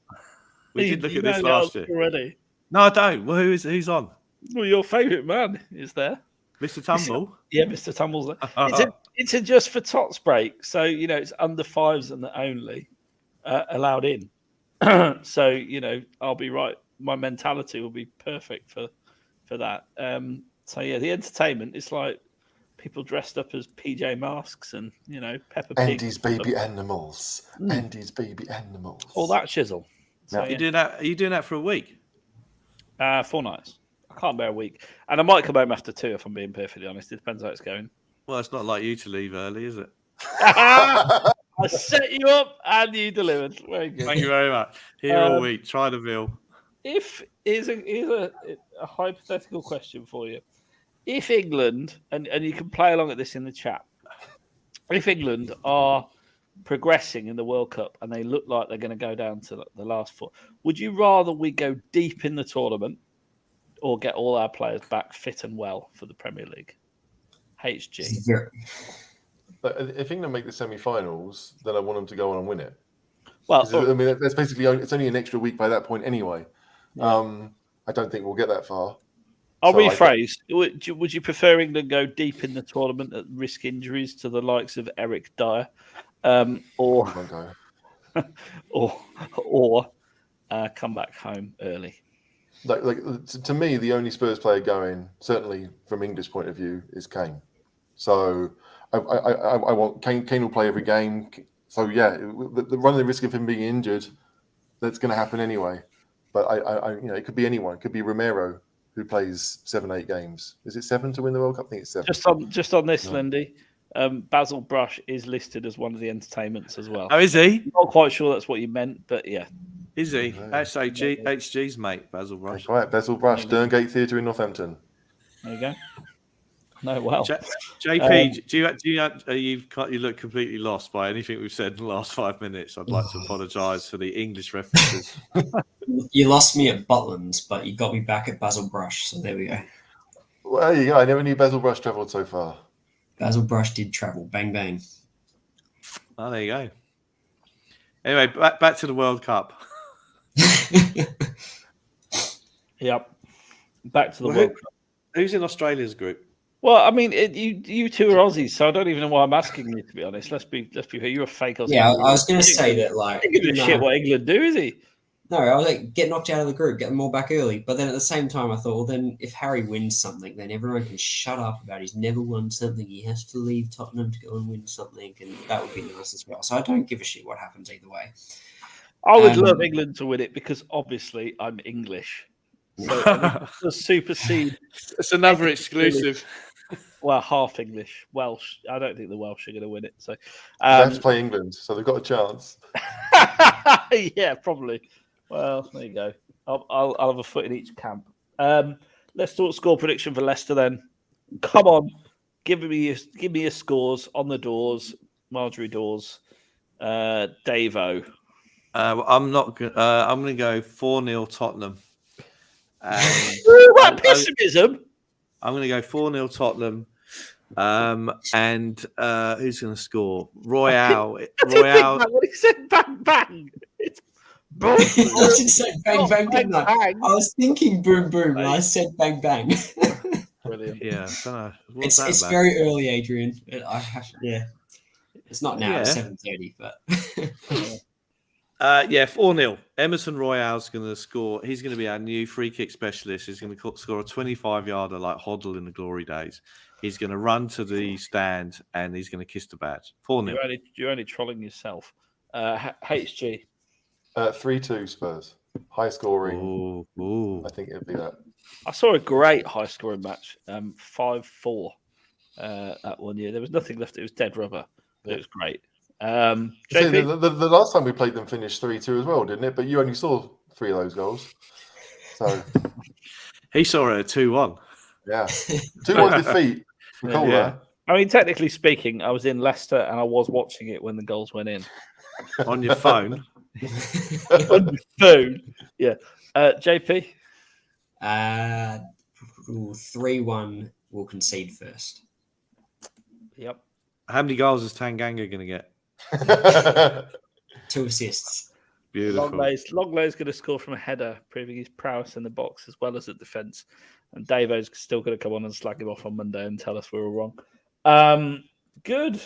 We did look at this last year already. No, I don't. Well, who's on? Well, your favourite man is there. Mr. Tumble. Yeah, Mr. Tumble's there. It's a just for tots break. So, it's under 5s and only allowed in. So, I'll be right. My mentality will be perfect for that. So yeah, the entertainment is like people dressed up as PJ Masks and Peppa Pig. Andy's baby animals. Andy's baby animals. All that shizzle. So, you doing that? Are you doing that for a week? 4 nights. I can't bear a week, and I might come home after 2 if I'm being perfectly honest. It depends how it's going. Well, it's not like you to leave early, is it? I set you up and you delivered. Very good. Thank you very much. Here all week. Try the veal. Here's a hypothetical question for you. If England, and you can play along at this in the chat, if England are progressing in the World Cup and they look like they're going to go down to the last 4, would you rather we go deep in the tournament or get all our players back fit and well for the Premier League? HG. But if England make the semi-finals, then I want them to go on and win it. Well, that's basically it's only an extra week by that point anyway. I don't think we'll get that far. I'll rephrase. Would you prefer England go deep in the tournament at risk injuries to the likes of Eric Dyer, or or come back home early. To me, the only Spurs player going, certainly from English point of view, is Kane. So I want Kane. Kane will play every game. So yeah, running the risk of him being injured, that's going to happen anyway. But it could be anyone. It could be Romero, who plays 7-8 games. Is it 7 to win the World Cup? I think it's 7. Just on this, Lindy, Basil Brush is listed as one of the entertainments as well. Oh, is he? I'm not quite sure that's what you meant, but yeah. Is he? That's HG's mate, Basil Brush. That's right, Basil Brush, Derngate Theatre in Northampton. There you go. No, well. JP, you look completely lost by anything we've said in the last 5 minutes. I'd like to apologise for the English references. You lost me at Butlands, but you got me back at Basil Brush, so there we go. Well, there you go. I never knew Basil Brush travelled so far. Basil Brush did travel. Bang, bang. Oh, there you go. Anyway, back to the World Cup. Yep. Back to the World Cup. Who's in Australia's group? Well, I mean, you two are Aussies, so I don't even know why I'm asking you. To be honest, let's be fair. You're a fake Aussie. Yeah, I was going to say that. Like, he doesn't give a shit what England do, is he? No, I was like, get knocked out of the group, get them all back early. But then at the same time, I thought, well, then if Harry wins something, then everyone can shut up about he's never won something. He has to leave Tottenham to go and win something, and that would be nice as well. So I don't give a shit what happens either way. I would love England to win it because obviously I'm English. So to supersede. It's another exclusive. Well, half English, Welsh. I don't think the Welsh are going to win it. So they have to play England, so they've got a chance. Yeah, probably. Well, there you go. I'll have a foot in each camp. Let's talk score prediction for Leicester then. Come on, give me your scores on the doors, Marjorie Dawes, DaveO. I'm not. I'm going to go 4-0 Tottenham. What pessimism! I'm going to go 4-0 Tottenham. And who's going to score? Royale. Royale. When he said bang bang, it's boom. I didn't say bang bang, didn't I? Bang. I was thinking boom boom, and I said bang bang. Brilliant. Yeah, I don't know. It's very early, Adrian. It's not now. Yeah. It's 7:30, but 4-0. Emerson Royale's going to score. He's going to be our new free kick specialist. He's going to score a 25-yarder like Hoddle in the glory days. He's going to run to the stand and he's going to kiss the badge. 4-0. You're only trolling yourself. HG. 3-2 Spurs. High scoring. Ooh. I think it'd be that. I saw a great high scoring match. 5-4 that one year. There was nothing left. It was dead rubber. But it was great. JP? The last time we played them finished 3-2 as well, didn't it? But you only saw 3 of those goals. So he saw it at 2-1. Yeah. 2-1 defeat from Cole. Yeah. I mean, technically speaking, I was in Leicester and I was watching it when the goals went in. On your phone? On your phone. Yeah. JP? 3-1 will concede first. Yep. How many goals is Tanganga going to get? 2 assists. Beautiful. Longley's going to score from a header, proving his prowess in the box as well as at defence. And DaveO's still going to come on and slag him off on Monday and tell us we were wrong. Good.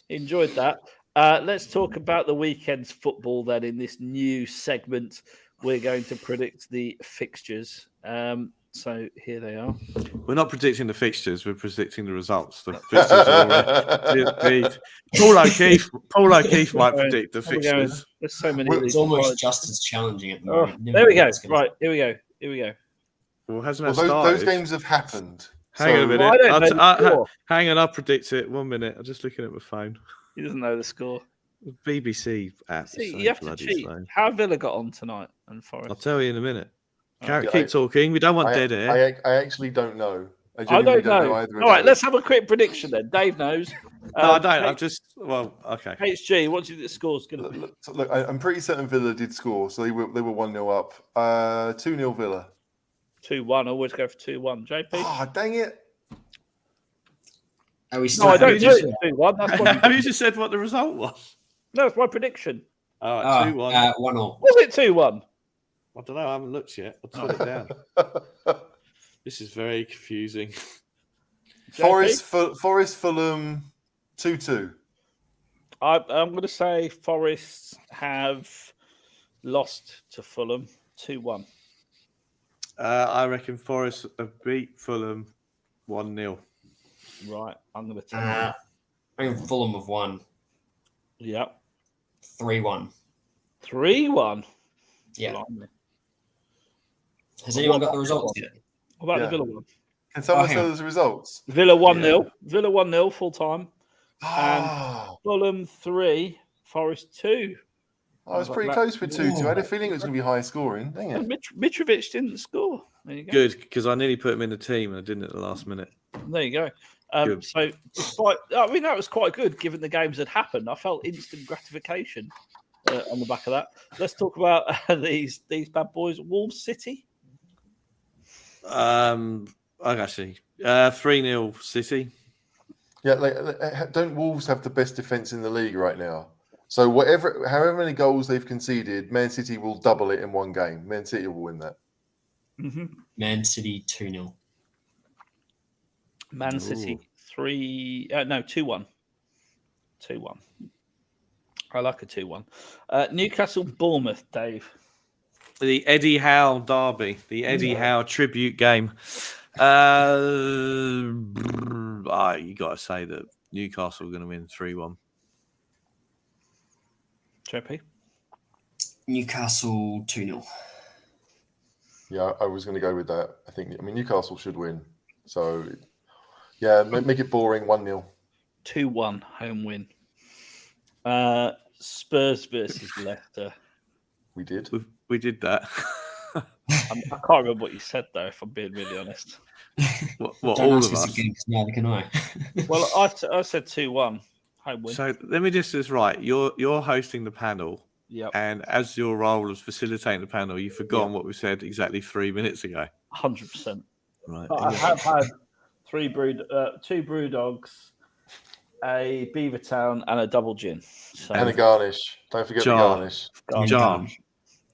Enjoyed that. Let's talk about the weekend's football then. In this new segment, we're going to predict the fixtures. So here they are. We're not predicting the fixtures. We're predicting the results. The fixtures are already. Paul O'Keefe might predict the fixtures. There's so many. It's almost just as challenging at the moment. There we go. Right, here we go. Well, hasn't that started? Those games have happened. Hang on a minute. Hang on, I'll predict it. 1 minute. I'm just looking at my phone. He doesn't know the score. BBC app. See, you have to cheat. Slow. How have Villa got on tonight and Forest? I'll tell you in a minute. Keep talking. We don't want dead air. I actually don't know. I don't know. All right, let's have a quick prediction then. Dave knows. No, I don't. Okay. HG, what do you think the score's going to be? Look, I'm pretty certain Villa did score, so they were 1-0 up. 2-0 Villa. 2-1. Always go for 2-1. JP? Oh, dang it. Are we No, I don't know. 2-1. That's what you just said what the result was. No, it's my prediction. All right, 2-1. 1-0. Was it 2-1? I don't know. I haven't looked yet. I'll put it down. This is very confusing. Forest Fulham 2-2. I'm going to say Forest have lost to Fulham 2-1. I reckon Forest have beat Fulham 1-0. Right, I'm going to take I think Fulham have won. Yep. 3-1. 3-1. Yeah. Blimey. Has anyone got the results yet? What about the Villa one? Can someone hang tell on. us the results? Villa 1-0. Villa 1-0 full time. Ah, Fulham 3, Forest 2. I was pretty close with 2-2. I had a feeling it was going to be high scoring. Dang it. Mitrovic didn't score. There you go. Good, because I nearly put him in the team and I didn't at the last minute. There you go. Good. So, despite, I mean, that was quite good given the games had happened. I felt instant gratification on the back of that. Let's talk about these bad boys. Wolves City. Actually, 3-0 City. Yeah, don't Wolves have the best defense in the league right now? So however many goals they've conceded, Man City will double it in one game. Man City will win that. Mm-hmm. Man City 2-0. Man City 2-1. 2-1. I like a 2-1. Newcastle Bournemouth, Dave. The Eddie Howe derby, the Eddie Howe tribute game. You got to say that Newcastle are going to win 3-1. JP? Newcastle 2-0. Yeah, I was going to go with that. I mean, Newcastle should win. So, yeah, make it boring. 1-0. 2-1 home win. Spurs versus Leicester. We did. We did that. I can't remember what you said, though, if I'm being really honest. What Don't all ask of us us? again, 'cause neither can I. Well, I said 2-1 home win. So let me just this right. You're hosting the panel, Yep. and as your role as facilitating the panel, you've forgotten what we said exactly 3 minutes ago. 100%. Right. I have had 2 brew dogs, a beaver town, and a double gin. So, And a garnish. Don't forget the garnish. John. and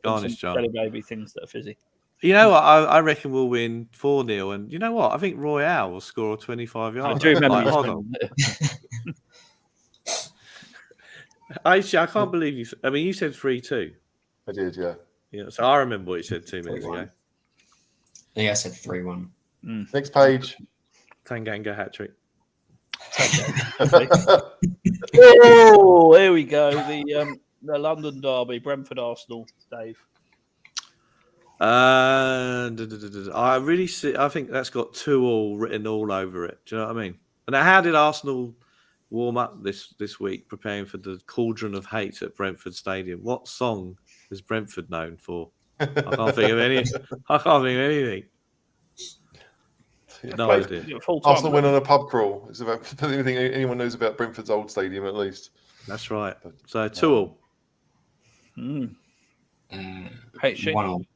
Garnish, some John. jelly baby things that are fizzy. You know what? I reckon we'll win 4-0. And you know what? I think Royale will score a 25-yard. I do remember you hold on. Actually, I can't believe you. I mean, you said 3-2. I did, yeah. Yeah. So I remember what you said 2 minutes ago. I think I said 3-1. Next page. Tanganga hat trick. Oh, here we go. The London derby, Brentford Arsenal, Dave. I really see. I think that's got 2-2 written all over it. Do you know what I mean? And how did Arsenal warm up this week, preparing for the cauldron of hate at Brentford Stadium? What song is Brentford known for? I can't think of any. I can't think of anything. No idea. Arsenal went on a pub crawl. It's about the only thing anyone knows about Brentford's old stadium, at least. That's right. So 2-2. 1-1.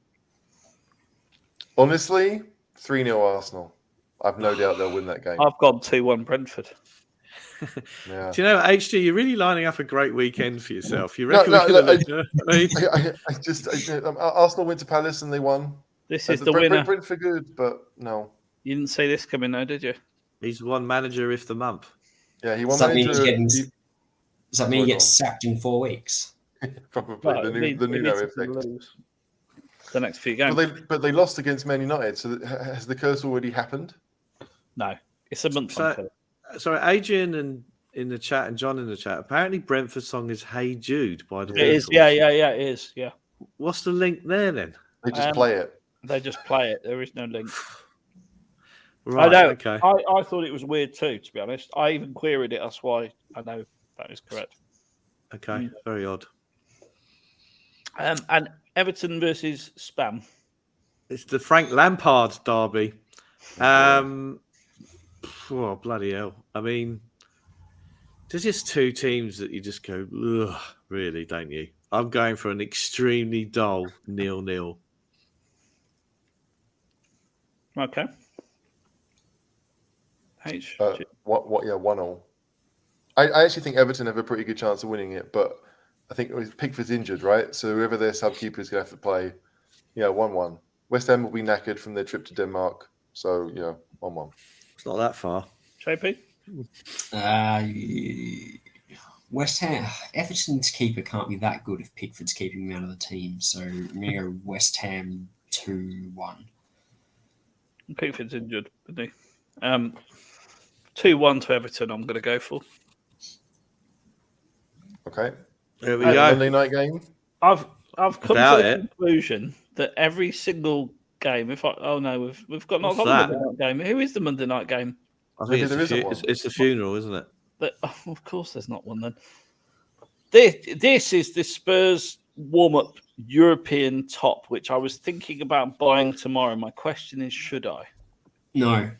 Honestly, 3-0 Arsenal. I've no doubt they'll win that game. I've gone 2-1 Brentford. Yeah. Do you know, HG, you're really lining up a great weekend for yourself. You reckon Arsenal went to Palace and they won. This is the winner. Brentford good, but no. You didn't see this coming, though, did you? He's one manager if the month. Yeah, he won Does that mean manager. does that mean he gets sacked in 4 weeks? Probably the Nuno effect. The next few games. But they lost against Man United, so has the curse already happened? No, it's a month. Sorry, Adrian and in the chat and John in the chat. Apparently, Brentford's song is "Hey Jude" by the. It is. Yeah, it is. Yeah. What's the link there then? They just play it. They just play it. There is no link. Right. I know. Okay. I thought it was weird too, to be honest. I even queried it. That's why I know that is correct. Okay. Very odd. And Everton versus Spam. It's the Frank Lampard derby. Oh, bloody hell. I mean, there's just 2 teams that you just go, ugh, really, don't you? I'm going for an extremely dull 0-0. Okay. H. What? Yeah, 1-1. I actually think Everton have a pretty good chance of winning it, but I think Pickford's injured, right? So whoever their sub-keeper is going to have to play, 1-1. West Ham will be knackered from their trip to Denmark, so 1-1. It's not that far. JP? West Ham, Everton's keeper can't be that good if Pickford's keeping him out of the team. So I'm going to go West Ham 2-1. Pickford's injured, isn't he? 2-1 to Everton, I'm going to go for. Okay. There we go. Monday night game. I've come to the conclusion that every single game, we've got not a Monday night game. Who is the Monday night game? I think it's the funeral, isn't it? Of course, there's not one then. This is the Spurs warm-up European top, which I was thinking about buying tomorrow. My question is, should I? No.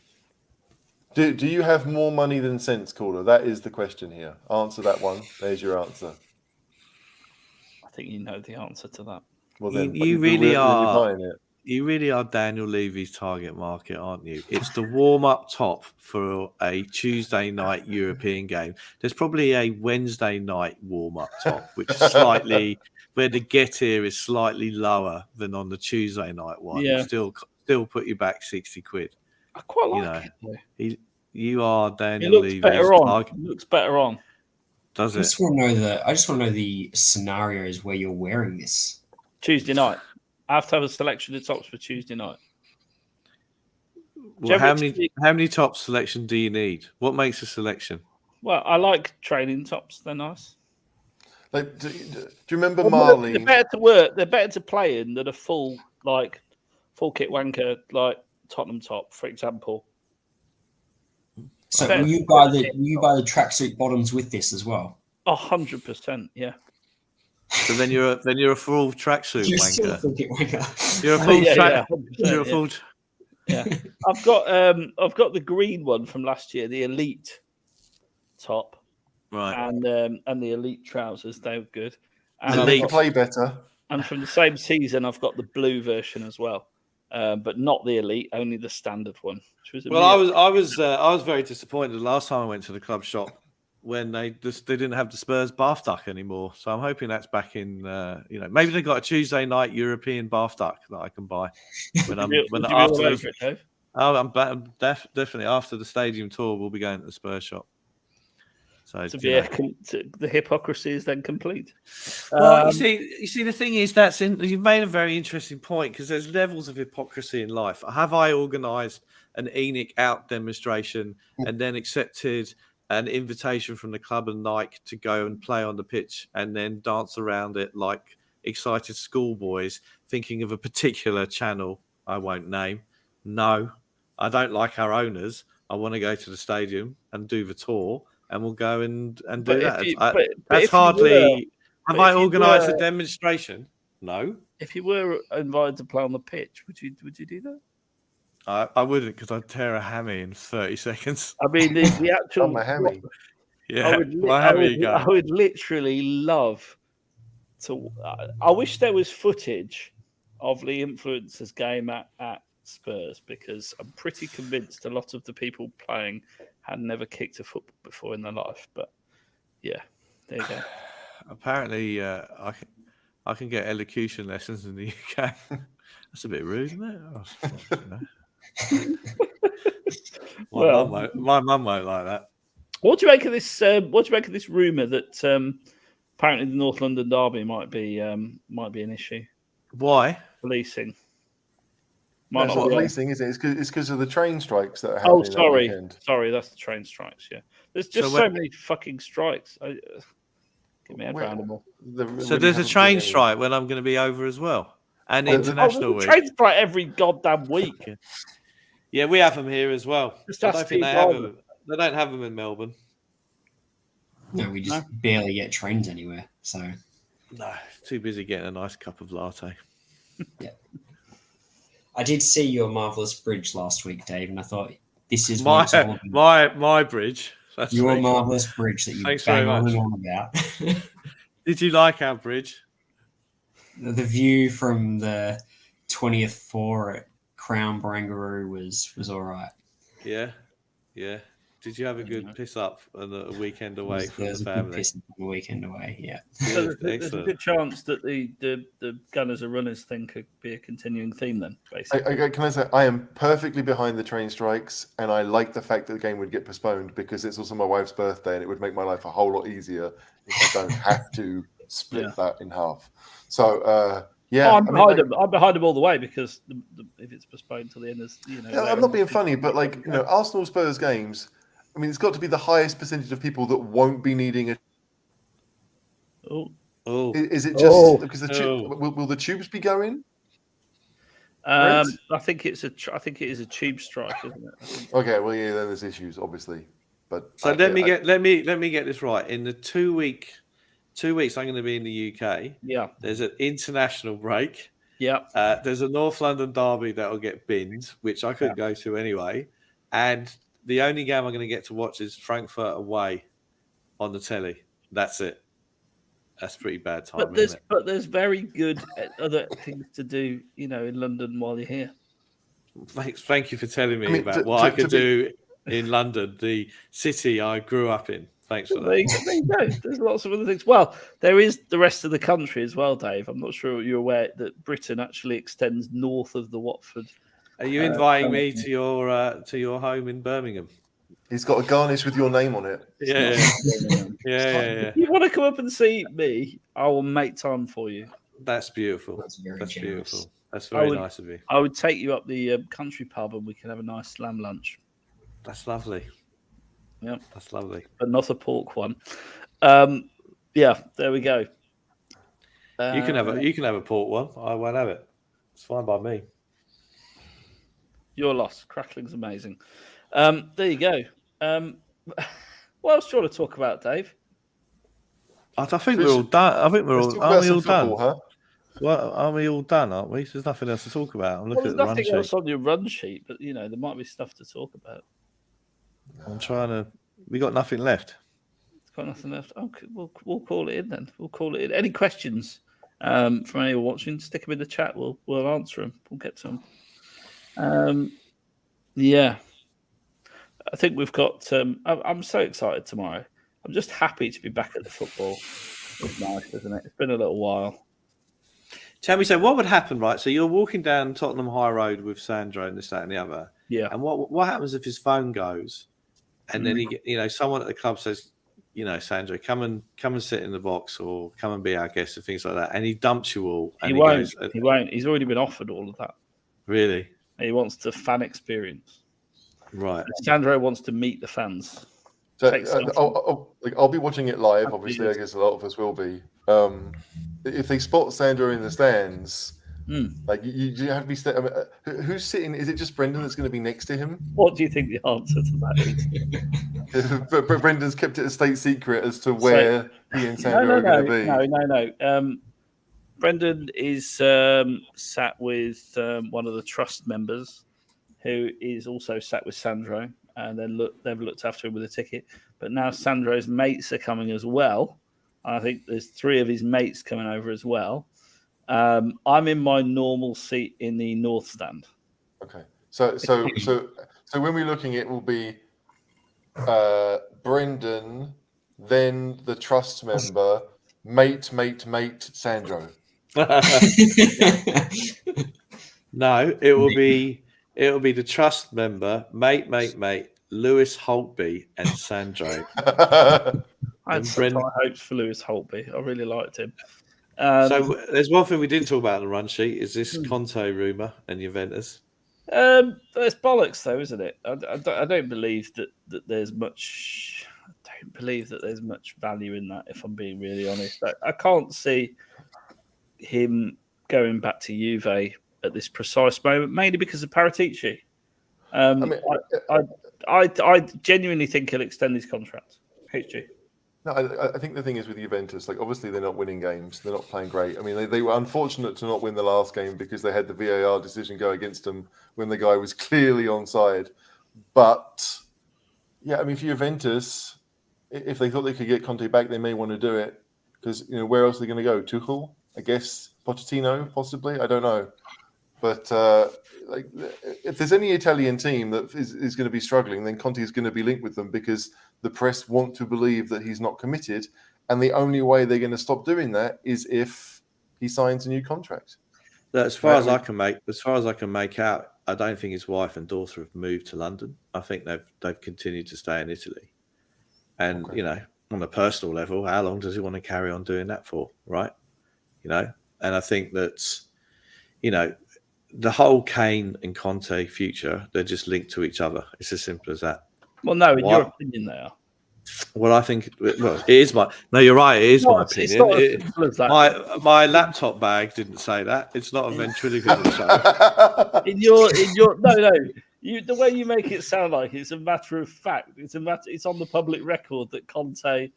Do you have more money than sense, caller? That is the question here. Answer that one. There's your answer. I think you know the answer to that. Well, then you really are buying it. You really are Daniel Levy's target market, aren't you? It's the warm-up top for a Tuesday night European game. There's probably a Wednesday night warm-up top, which is slightly where the get here is slightly lower than on the Tuesday night one. Yeah. Still put you back 60 quid. I quite like it. You are Daniel Levy's target. It looks better on. Does it? I just want to know the scenarios where you're wearing this. Tuesday night. I have to have a selection of tops for Tuesday night. Well, how many top selection do you need? What makes a selection? Well, I like training tops. They're nice. Like, do you remember Marley? They're better to work. They're better to play in than a full kit wanker like Tottenham top, for example. So will you buy the tracksuit bottoms with this as well? 100%, yeah. So then you're a full tracksuit wanker. You're a full track. Yeah. I've got the green one from last year, the elite top, right, and the elite trousers. They were good. And they play better. And from the same season, I've got the blue version as well, but not the elite, only the standard one. Which was I was very disappointed the last time I went to the club shop when they didn't have the Spurs bath duck anymore. So I'm hoping that's back in. Maybe they got a Tuesday night European bath duck that I can buy definitely after the stadium tour. We'll be going to the Spurs shop. So the hypocrisy is then complete. Well, you see, the thing is you've made a very interesting point because there's levels of hypocrisy in life. Have I organised an ENIC out demonstration and then accepted an invitation from the club and Nike to go and play on the pitch and then dance around it like excited schoolboys thinking of a particular channel I won't name? No, I don't like our owners. I want to go to the stadium and do the tour and we'll go and do that. That's hardly... Have I organised a demonstration? No. If you were invited to play on the pitch, would you do that? I wouldn't because I'd tear a hammy in 30 seconds. I mean, the actual... my hammy. Yeah, I would literally love to... I wish there was footage of the influencers game at Spurs because I'm pretty convinced a lot of the people playing had never kicked a football before in their life. But yeah, there you go. Apparently, I can get elocution lessons in the UK. That's a bit rude, isn't it? My mum won't like that. What do you make of this? What do you make of this rumor that apparently the North London derby might be an issue? Why? Policing. That's not policing, is it? It's because of the train strikes that are happening. Oh, sorry, that's the train strikes. Yeah, there's just so many fucking strikes. Get me head around them all. So there's a train strike when I'm going to be over as well, and international week. Train strike every goddamn week. Yeah, we have them here as well. I don't think they have them. They don't have them in Melbourne. No, we just barely get trains anywhere. So no, too busy getting a nice cup of latte. Yeah. I did see your marvelous bridge last week, Dave, and I thought this is my bridge. That's your marvelous bridge that you bang on about. Did you like our bridge? The view from the 20th floor at Crown Barangaroo was all right. Yeah. Did you have a good piss up and a weekend away from the There's a good family? piss a weekend away, yeah. So there's a good chance that the Gunners and Runners thing could be a continuing theme then, basically. Can I say, I am perfectly behind the train strikes, and I like the fact that the game would get postponed because it's also my wife's birthday, and it would make my life a whole lot easier if I don't have to split that in half. So, yeah. I'm behind them. I'm behind them all the way because if it's postponed till the end of, I'm not being funny, but Arsenal Spurs games, I mean, it's got to be the highest percentage of people that won't be needing a. Oh, is it just because will the tubes be going? I think it is a tube strike, isn't it? Okay, well, yeah, then there's issues, obviously, but so let me get this right. In the 2 weeks I'm going to be in the UK. Yeah, there's an international break. Yeah, there's a North London derby that'll get binned, which I couldn't go to anyway, and the only game I'm going to get to watch is Frankfurt away on the telly. That's it. That's pretty bad timing. But there's very good other things to do, in London while you're here. Thank you for telling me about what I could do in London, the city I grew up in. Thanks for that. There you go. There's lots of other things. Well, there is the rest of the country as well, Dave. I'm not sure you're aware that Britain actually extends north of the Watford. Are you inviting me to your home in Birmingham? He's got a garnish with your name on it. Yeah. If you want to come up and see me, I will make time for you. That's beautiful. That's beautiful. That's very nice of you. I would take you up the country pub and we can have a nice lamb lunch. That's lovely. Yeah, that's lovely. But not a pork one. Yeah, there we go. You can have a pork one. I won't have it. It's fine by me. Your loss. Crackling's amazing. There you go. What else do you want to talk about, Dave? I think we're all done. I think we're all. Are we all done? Huh? Well, are we all done? Aren't we? There's nothing else to talk about. I'm looking at the run sheet. There's nothing else on your run sheet, but there might be stuff to talk about. I'm trying to. We got nothing left. It's got nothing left. Okay, we'll call it in then. We'll call it in. Any questions from anyone watching? Stick them in the chat. We'll answer them. We'll get to them. Yeah. I think we've got. I'm so excited tomorrow. I'm just happy to be back at the football. It's nice, isn't it? It's been a little while. Tell me, so what would happen, right? So you're walking down Tottenham High Road with Sandro and this, that, and the other. Yeah. And what happens if his phone goes, and then someone at the club says, Sandro, come and sit in the box or come and be our guest and things like that, and he dumps you all. And he won't. He won't. He's already been offered all of that. Really? He wants the fan experience. Right. Sandro wants to meet the fans. So I'll be watching it live. Obviously, I guess a lot of us will be. If they spot Sandro in the stands, like you have to be. Who's sitting? Is it just Brendan that's going to be next to him? What do you think the answer to that is? But Brendan's kept it a state secret as to where he and Sandro are going to be. No. Brendan is sat with one of the trust members, who is also sat with Sandro, and then they've looked after him with a ticket. But now Sandro's mates are coming as well. I think there's 3 of his mates coming over as well. I'm in my normal seat in the north stand. Okay. So when we're looking, it will be Brendan, then the trust member, mate, Sandro. No, it will be the trust member, mate, Lewis Holtby and Sandro. I had some high hopes for Lewis Holtby. I really liked him. So there's one thing we didn't talk about on the run sheet is this Conte rumour and Juventus. It's bollocks, though, isn't it? I don't believe that there's much. I don't believe that there's much value in that. If I'm being really honest, I can't see him going back to Juve at this precise moment, mainly because of Paratici. I genuinely think he'll extend his contract. HG. No, I think the thing is with Juventus, like obviously they're not winning games, they're not playing great. I mean, they were unfortunate to not win the last game because they had the VAR decision go against them when the guy was clearly onside. But yeah, I mean, for Juventus, if they thought they could get Conte back, they may want to do it because where else are they going to go? Tuchel, I guess, Pochettino, possibly. I don't know. But like, if there's any Italian team that is going to be struggling, then Conte is going to be linked with them because the press want to believe that he's not committed, and the only way they're going to stop doing that is if he signs a new contract. As far as I can make out, I don't think his wife and daughter have moved to London. I think they've continued to stay in Italy. And you know, on a personal level, how long does he want to carry on doing that for? Right? You know, and I think that, you know, the whole Kane and Conte future, they're just linked to each other. It's as simple as that. Well, no, in your opinion, they are. Well, I think, well, it is my. No, you're right. It is my opinion. My laptop bag didn't say that. It's not a ventriloquism show. In your no. The way you make it sound like it's a matter of fact. It's on the public record that Conte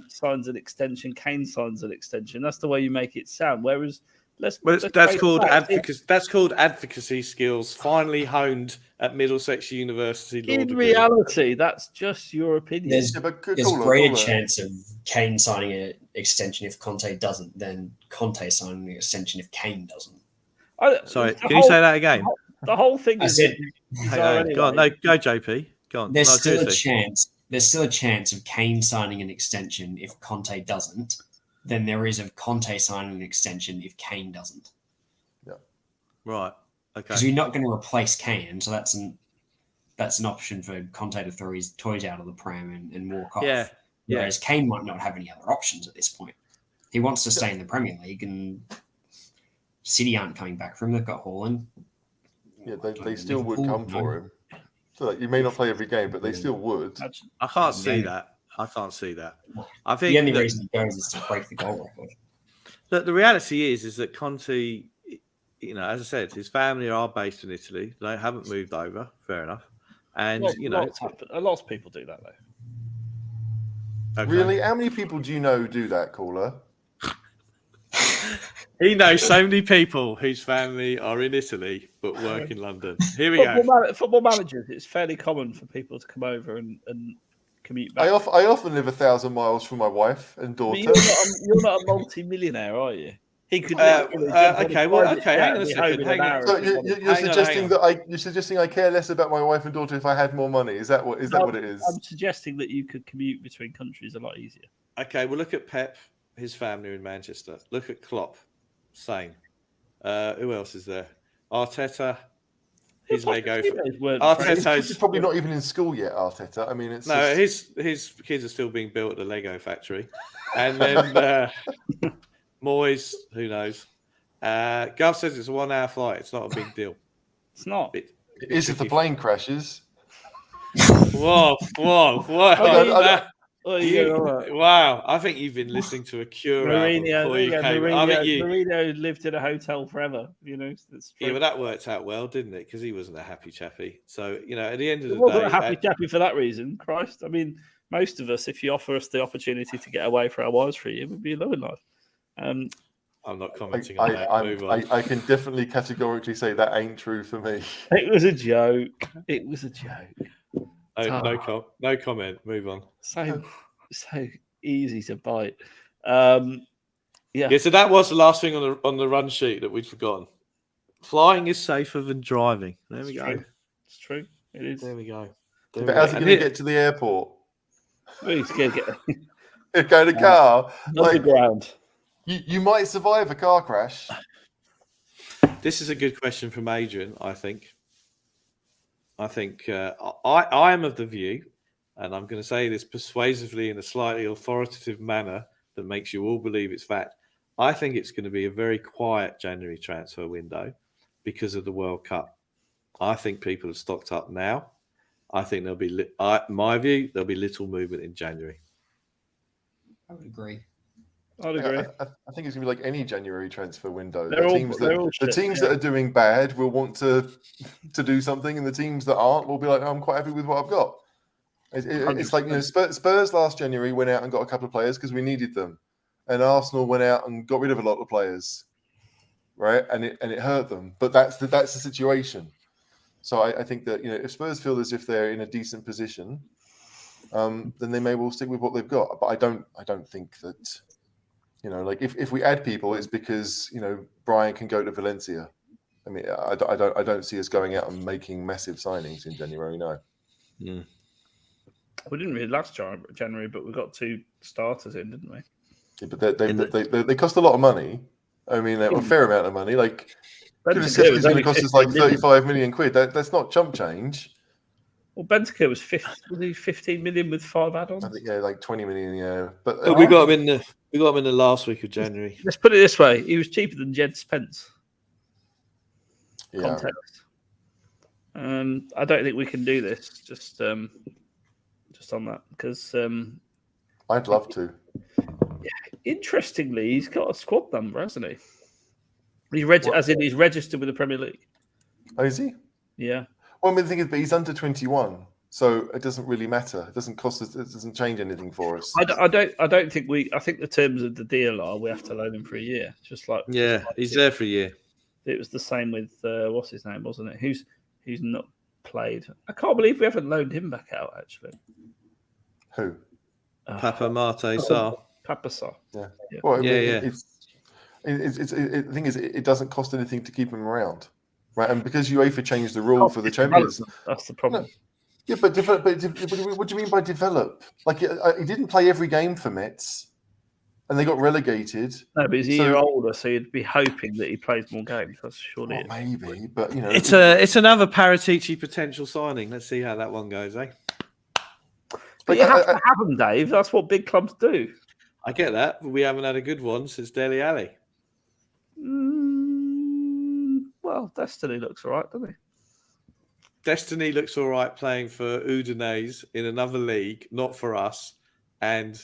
signs an extension, Kane signs an extension. That's the way you make it sound. Whereas that's called advocacy. That's called advocacy skills, finally honed at Middlesex University. In reality, that's just your opinion. There's greater chance of Kane signing an extension if Conte doesn't than Conte signing an extension if Kane doesn't. Sorry, can you say that again? The whole thing is. Go on, no, go JP. Go on. There's still a chance. There's still a chance of Kane signing an extension if Conte doesn't, than there is of Conte signing an extension if Kane doesn't. Yeah. Right. Okay. Because you're not going to replace Kane, so that's an option for Conte to throw his toys out of the pram and walk off. Yeah. Whereas Kane might not have any other options at this point. He wants to stay in the Premier League, and City aren't coming back for him. They've got Haaland. Yeah, they still would come for him. So like, you may not play every game, but they still would. I can't see that. I think the only reason he goes is to break the goal record. The reality is that Conte, you know, as I said, his family are based in Italy. They haven't moved over. Fair enough. And you know, a lot of people do that though. Okay. Really? How many people do you know do that, caller? He knows so many people whose family are in Italy but work in London. Here we go. Football managers, it's fairly common for people to come over and commute back. I often live 1,000 miles from my wife and daughter. You're not a multi-millionaire, are you? He could. Okay. Hang on a second. So you're suggesting I care less about my wife and daughter if I had more money? Is that what it is? I'm suggesting that you could commute between countries a lot easier. Okay. Well, look at Pep. His family are in Manchester. Look at Klopp. Same. Who else is there? Arteta. His Lego. Arteta's probably not even in school yet. Arteta. I mean, it's his kids are still being built at the Lego factory, and then Moyes. Who knows? Gov says it's a 1 hour flight. It's not a big deal. It's not. It is if the plane crashes. Whoa! Wow, I think you've been listening to a Cure album before you came. Mourinho lived in a hotel forever, you know. Yeah, but that worked out well, didn't it? Because he wasn't a happy chappy. So, you know, at the end of the day... wasn't a happy chappy for that reason, Christ. I mean, most of us, if you offer us the opportunity to get away for our wives for a year, would be loving life. I'm not commenting on that. Move on. I can definitely categorically say that ain't true for me. It was a joke. No comment. Move on. So easy to bite. Yeah. So that was the last thing on the run sheet that we'd forgotten. Flying is safer than driving. There we go. It's true. It is. There we go. But how's he going to get to the airport? Well, he's going to get go to car. Underground. You might survive a car crash. This is a good question from Adrian, I think. I am of the view, and I'm going to say this persuasively in a slightly authoritative manner that makes you all believe it's fact. I think it's going to be a very quiet January transfer window because of the World Cup. I think people have stocked up now. I think there'll be, my view, there'll be little movement in January. I would agree. I think it's going to be like any January transfer window. The teams that are doing bad will want to do something, and the teams that aren't will be like, I'm quite happy with what I've got. It's like, you know, Spurs last January went out and got a couple of players because we needed them, and Arsenal went out and got rid of a lot of players, right? And it hurt them. But that's the situation. So I think that, you know, if Spurs feel as if they're in a decent position, then they may well stick with what they've got. But I don't think that. You know, like if we add people, it's because, you know, Brian can go to Valencia. I mean, I don't see us going out and making massive signings in January. No. Mm. We didn't really last January, but we got 2 starters in, didn't we? Yeah, but they cost a lot of money. I mean, a fair amount of money. Like, Bentancur is going to cost us like 35 million quid. That's not chump change. Well, Bentancur was 15 million with 5 add-ons. I think like 20 million. Yeah, but we got him in the last week of January. Let's put it this way: he was cheaper than Jed Spence. Yeah. Context. I don't think we can do this just on that because I'd love to. Interestingly, he's got a squad number, hasn't he? He's registered with the Premier League. Oh, is he? Yeah. Well, I mean, the thing is, but he's under 21, so it doesn't really matter. It doesn't cost us. It doesn't change anything for us. I don't think I think the terms of the deal are we have to loan him for a year, He's there for a year. It was the same with what's his name, wasn't it? Who's not played? I can't believe we haven't loaned him back out. Actually, Who? Papa Mate Sarr. Papa Sarr. Yeah. Yeah. Well, I mean, Yeah. the thing is, it doesn't cost anything to keep him around, right? And because UEFA changed the rule for the Champions, that's the problem. No. Yeah, but what do you mean by develop? Like, he didn't play every game for Metz, and they got relegated. No, but he's a year older, so you'd be hoping that he plays more games. That's surely well, maybe, but it's another Paratici potential signing. Let's see how that one goes, eh? But you have to have them, Dave. That's what big clubs do. I get that, but we haven't had a good one since Dele Alli. Well, Destiny looks all right, doesn't he? Destiny looks all right playing for Udinese in another league, not for us. And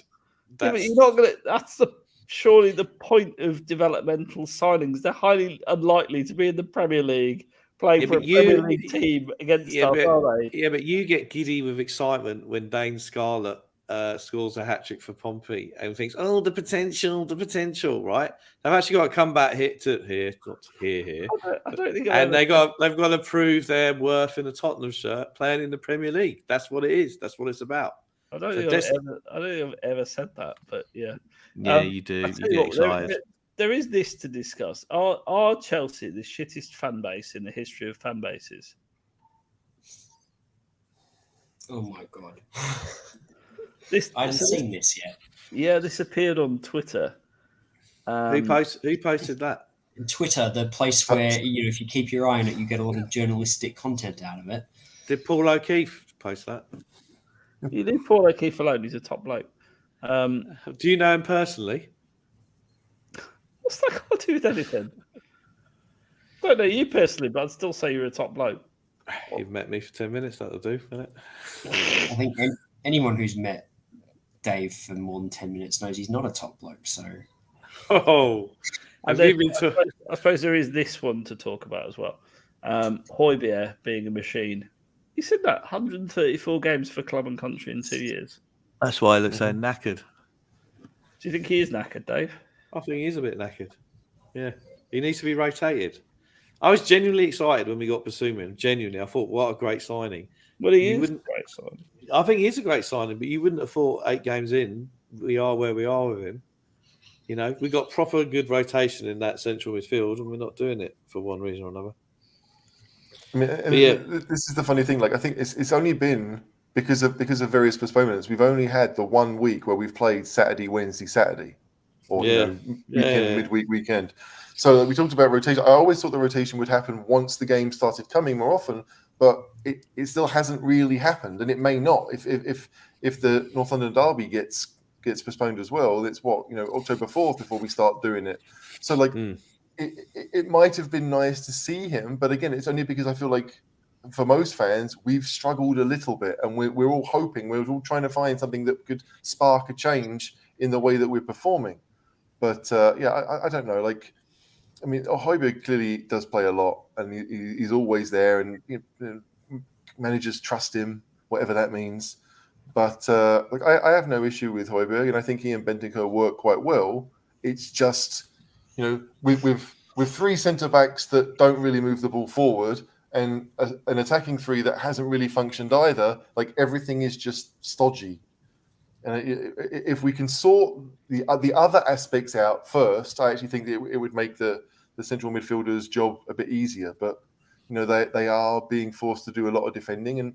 but you're not going to. That's surely the point of developmental signings. They're highly unlikely to be in the Premier League playing for a Premier League team against us, are they? Yeah, but you get giddy with excitement when Dane Scarlett scores a hat-trick for Pompey and thinks, oh, the potential, right? They've actually got to come back here, not here. I don't think. And they've got to prove their worth in a Tottenham shirt playing in the Premier League. That's what it is. That's what it's about. I don't think I've ever said that, but yeah. Yeah, you do. You get excited. There is this to discuss. Are Chelsea the shittest fan base in the history of fan bases? Oh my god. I haven't seen this yet. Yeah, this appeared on Twitter. Who posted that? Twitter, the place where if you keep your eye on it, you get a lot of journalistic content out of it. Did Paul O'Keefe post that? You leave Paul O'Keefe alone. He's a top bloke. Do you know him personally? What's that got to do with anything? I don't know you personally, but I'd still say you're a top bloke. You've met me for 10 minutes. That'll do, isn't it? I think anyone who's met Dave for more than 10 minutes knows he's not a top bloke. So, I suppose there is this one to talk about as well. Højbjerg being a machine. He said that 134 games for club and country in 2 years. That's why he looks so knackered. Do you think he is knackered, Dave? I think he is a bit knackered. Yeah, he needs to be rotated. I was genuinely excited when we got Basuma. Genuinely, I thought, what a great signing. Well, he is a great signing. I think he is a great signing, but you wouldn't have thought 8 games in we are where we are with him. You know, we got proper good rotation in that central midfield, and we're not doing it for one reason or another. I mean, this is the funny thing. Like, I think it's only been because of various postponements. We've only had the 1 week where we've played Saturday, Wednesday, Saturday, or midweek, weekend. So we talked about rotation. I always thought the rotation would happen once the game started coming more often, but it still hasn't really happened, and it may not. If the North London derby gets postponed as well, it's October 4th before we start doing it. So it might have been nice to see him, but again, it's only because I feel like for most fans, we've struggled a little bit, and we're all hoping, we're all trying to find something that could spark a change in the way that we're performing. But I don't know. Like, I mean, Højbjerg clearly does play a lot, and he's always there, and managers trust him, whatever that means. But I have no issue with Højbjerg, and I think he and Bentancur work quite well. It's just, with 3 centre backs that don't really move the ball forward, and an attacking 3 that hasn't really functioned either. Like, everything is just stodgy. And if we can sort the other aspects out first, I actually think that it would make the the central midfielder's job a bit easier. But they are being forced to do a lot of defending, and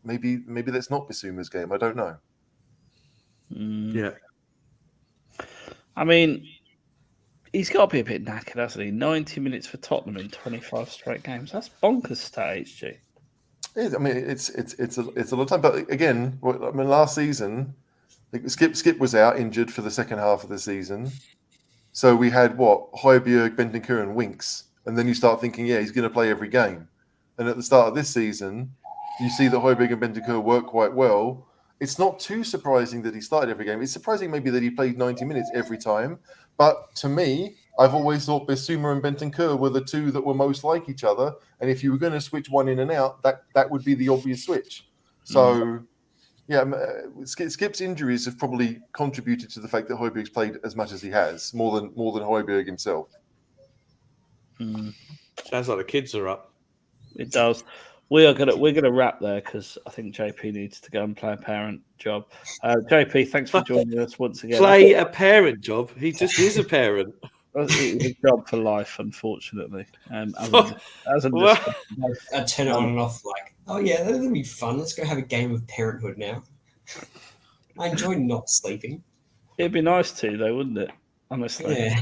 maybe that's not Bissouma's game. I don't know. Yeah. I mean, he's got to be a bit knackered, hasn't he? 90 minutes for Tottenham in 25 straight games. That's bonkers stat, HG. Yeah, I mean, it's a lot of time. But again, last season, Skip was out injured for the second half of the season. So we had Højbjerg, Bentancur, and Winks. And then you start thinking, he's going to play every game. And at the start of this season, you see that Højbjerg and Bentancur work quite well. It's not too surprising that he started every game. It's surprising maybe that he played 90 minutes every time. But to me, I've always thought Bissouma and Bentancur were the two that were most like each other. And if you were going to switch one in and out, that would be the obvious switch. So, Skip's injuries have probably contributed to the fact that Højbjerg's played as much as he has, more than Højbjerg himself. Sounds like the kids are up. It does. We're gonna wrap there because I think JP needs to go and play a parent job. JP, thanks for joining us once again. Play a parent job? He just is a parent. It's a job for life, unfortunately. I'd turn it on and off like, that'll be fun. Let's go have a game of Parenthood now. I enjoy not sleeping. It'd be nice to, though, wouldn't it? Honestly. Yeah.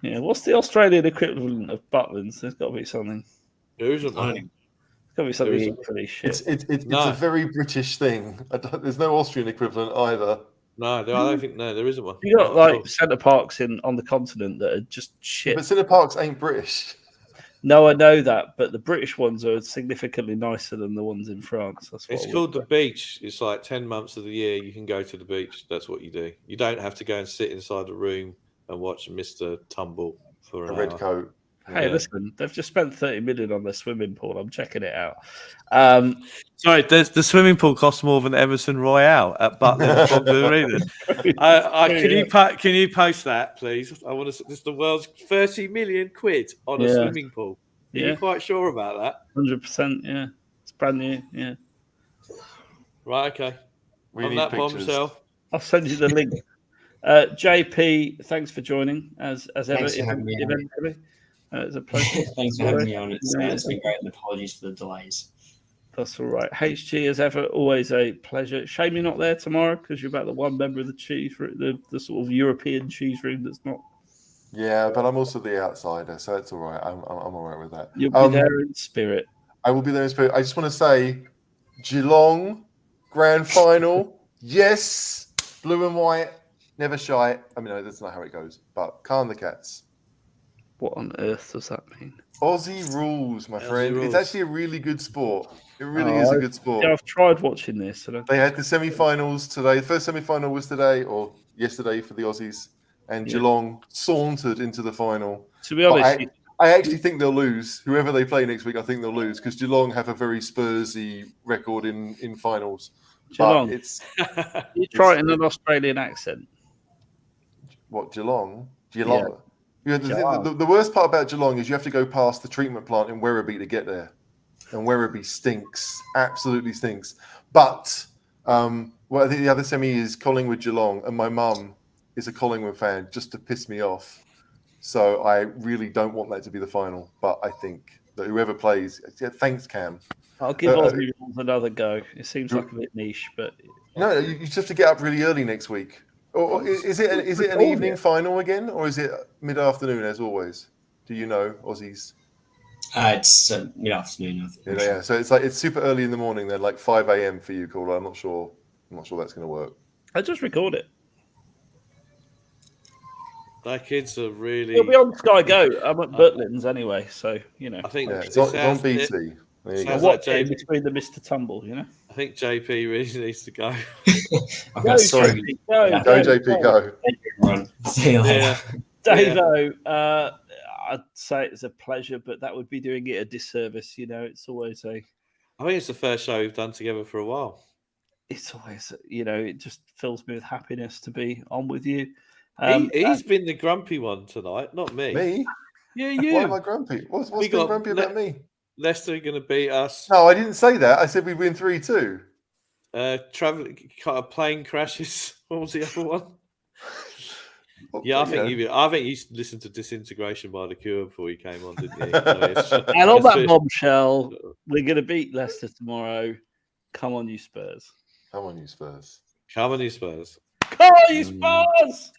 Yeah. What's the Australian equivalent of Butlins? There's got to be something. There isn't one. It's got to be something equally shit. It's a very British thing. There's no Austrian equivalent either. No, I don't think there isn't one. You got centre parks on the continent that are just shit. But centre parks ain't British. No, I know that, but the British ones are significantly nicer than the ones in France. It's called the beach. It's like 10 months of the year you can go to the beach. That's what you do. You don't have to go and sit inside the room and watch Mr. Tumble for an hour. Red coat. Hey, listen, they've just spent 30 million on their swimming pool. I'm checking it out. Sorry, the swimming pool costs more than Emerson Royale at Butlins. Can you post that, please? I want to. This is the world's 30 million quid on a swimming pool. Are you quite sure about that? 100%. Yeah, it's brand new. Yeah. Right. Okay. On that bombshell, I'll send you the link. JP, thanks for joining as ever. Thanks for having me on. It's a pleasure. Thanks for having me on. It's been great, and apologies for the delays. That's all right. HG, as ever, always a pleasure. Shame you're not there tomorrow because you're about the one member of the cheese room, the sort of European cheese room that's not. Yeah, but I'm also the outsider, so it's all right. I'm all right with that. You'll be there in spirit. I will be there in spirit. I just want to say, Geelong grand final. Yes, blue and white, never shy. I mean, no, that's not how it goes. But calm the cats. What on earth does that mean? Aussie rules, my friend. Rules. It's actually a really good sport. It really is a good sport. Yeah, I've tried watching this. They had the semi-finals today. The first semi-final was today or yesterday for the Aussies, and Geelong sauntered into the final. To be honest, I actually think they'll lose. Whoever they play next week, I think they'll lose because Geelong have a very Spursy record in finals. Geelong. But you try it in an Australian accent. What, Geelong? Geelong. Yeah. The worst part about Geelong is you have to go past the treatment plant in Werribee to get there. And Werribee stinks. Absolutely stinks. But I think the other semi is Collingwood Geelong, and my mum is a Collingwood fan just to piss me off. So I really don't want that to be the final. But I think that whoever plays, thanks, Cam. I'll give Aussie rules another go. It seems like a bit niche, but no, you just have to get up really early next week. Or is it an evening final again, or is it mid-afternoon as always? Do you know, Aussies? It's mid-afternoon. Yeah. So it's super early in the morning then, like 5 a.m. for you, caller. I'm not sure that's going to work. I just record it. Our kids are really. It'll be on Sky Go. I'm at Butlins anyway, so I think it's on BT. What's in between the Mr. Tumble, I think JP really needs to go. Go, JP, go. See you later. DaveO, I'd say it's a pleasure, but that would be doing it a disservice. It's always I think it's the first show we've done together for a while. It's always, it just fills me with happiness to be on with you. He's been the grumpy one tonight, not me. Me? Yeah, you. Why am I grumpy? What's been grumpy about me? Leicester are going to beat us. No, I didn't say that. I said we'd win 3-2. Plane crashes. What was the other one? Yeah, I think you listened to Disintegration by The Cure before you came on, didn't you? So and on that bombshell, we're going to beat Leicester tomorrow. Come on, you Spurs. Come on, you Spurs. Come on, you Spurs. Come on, you Spurs!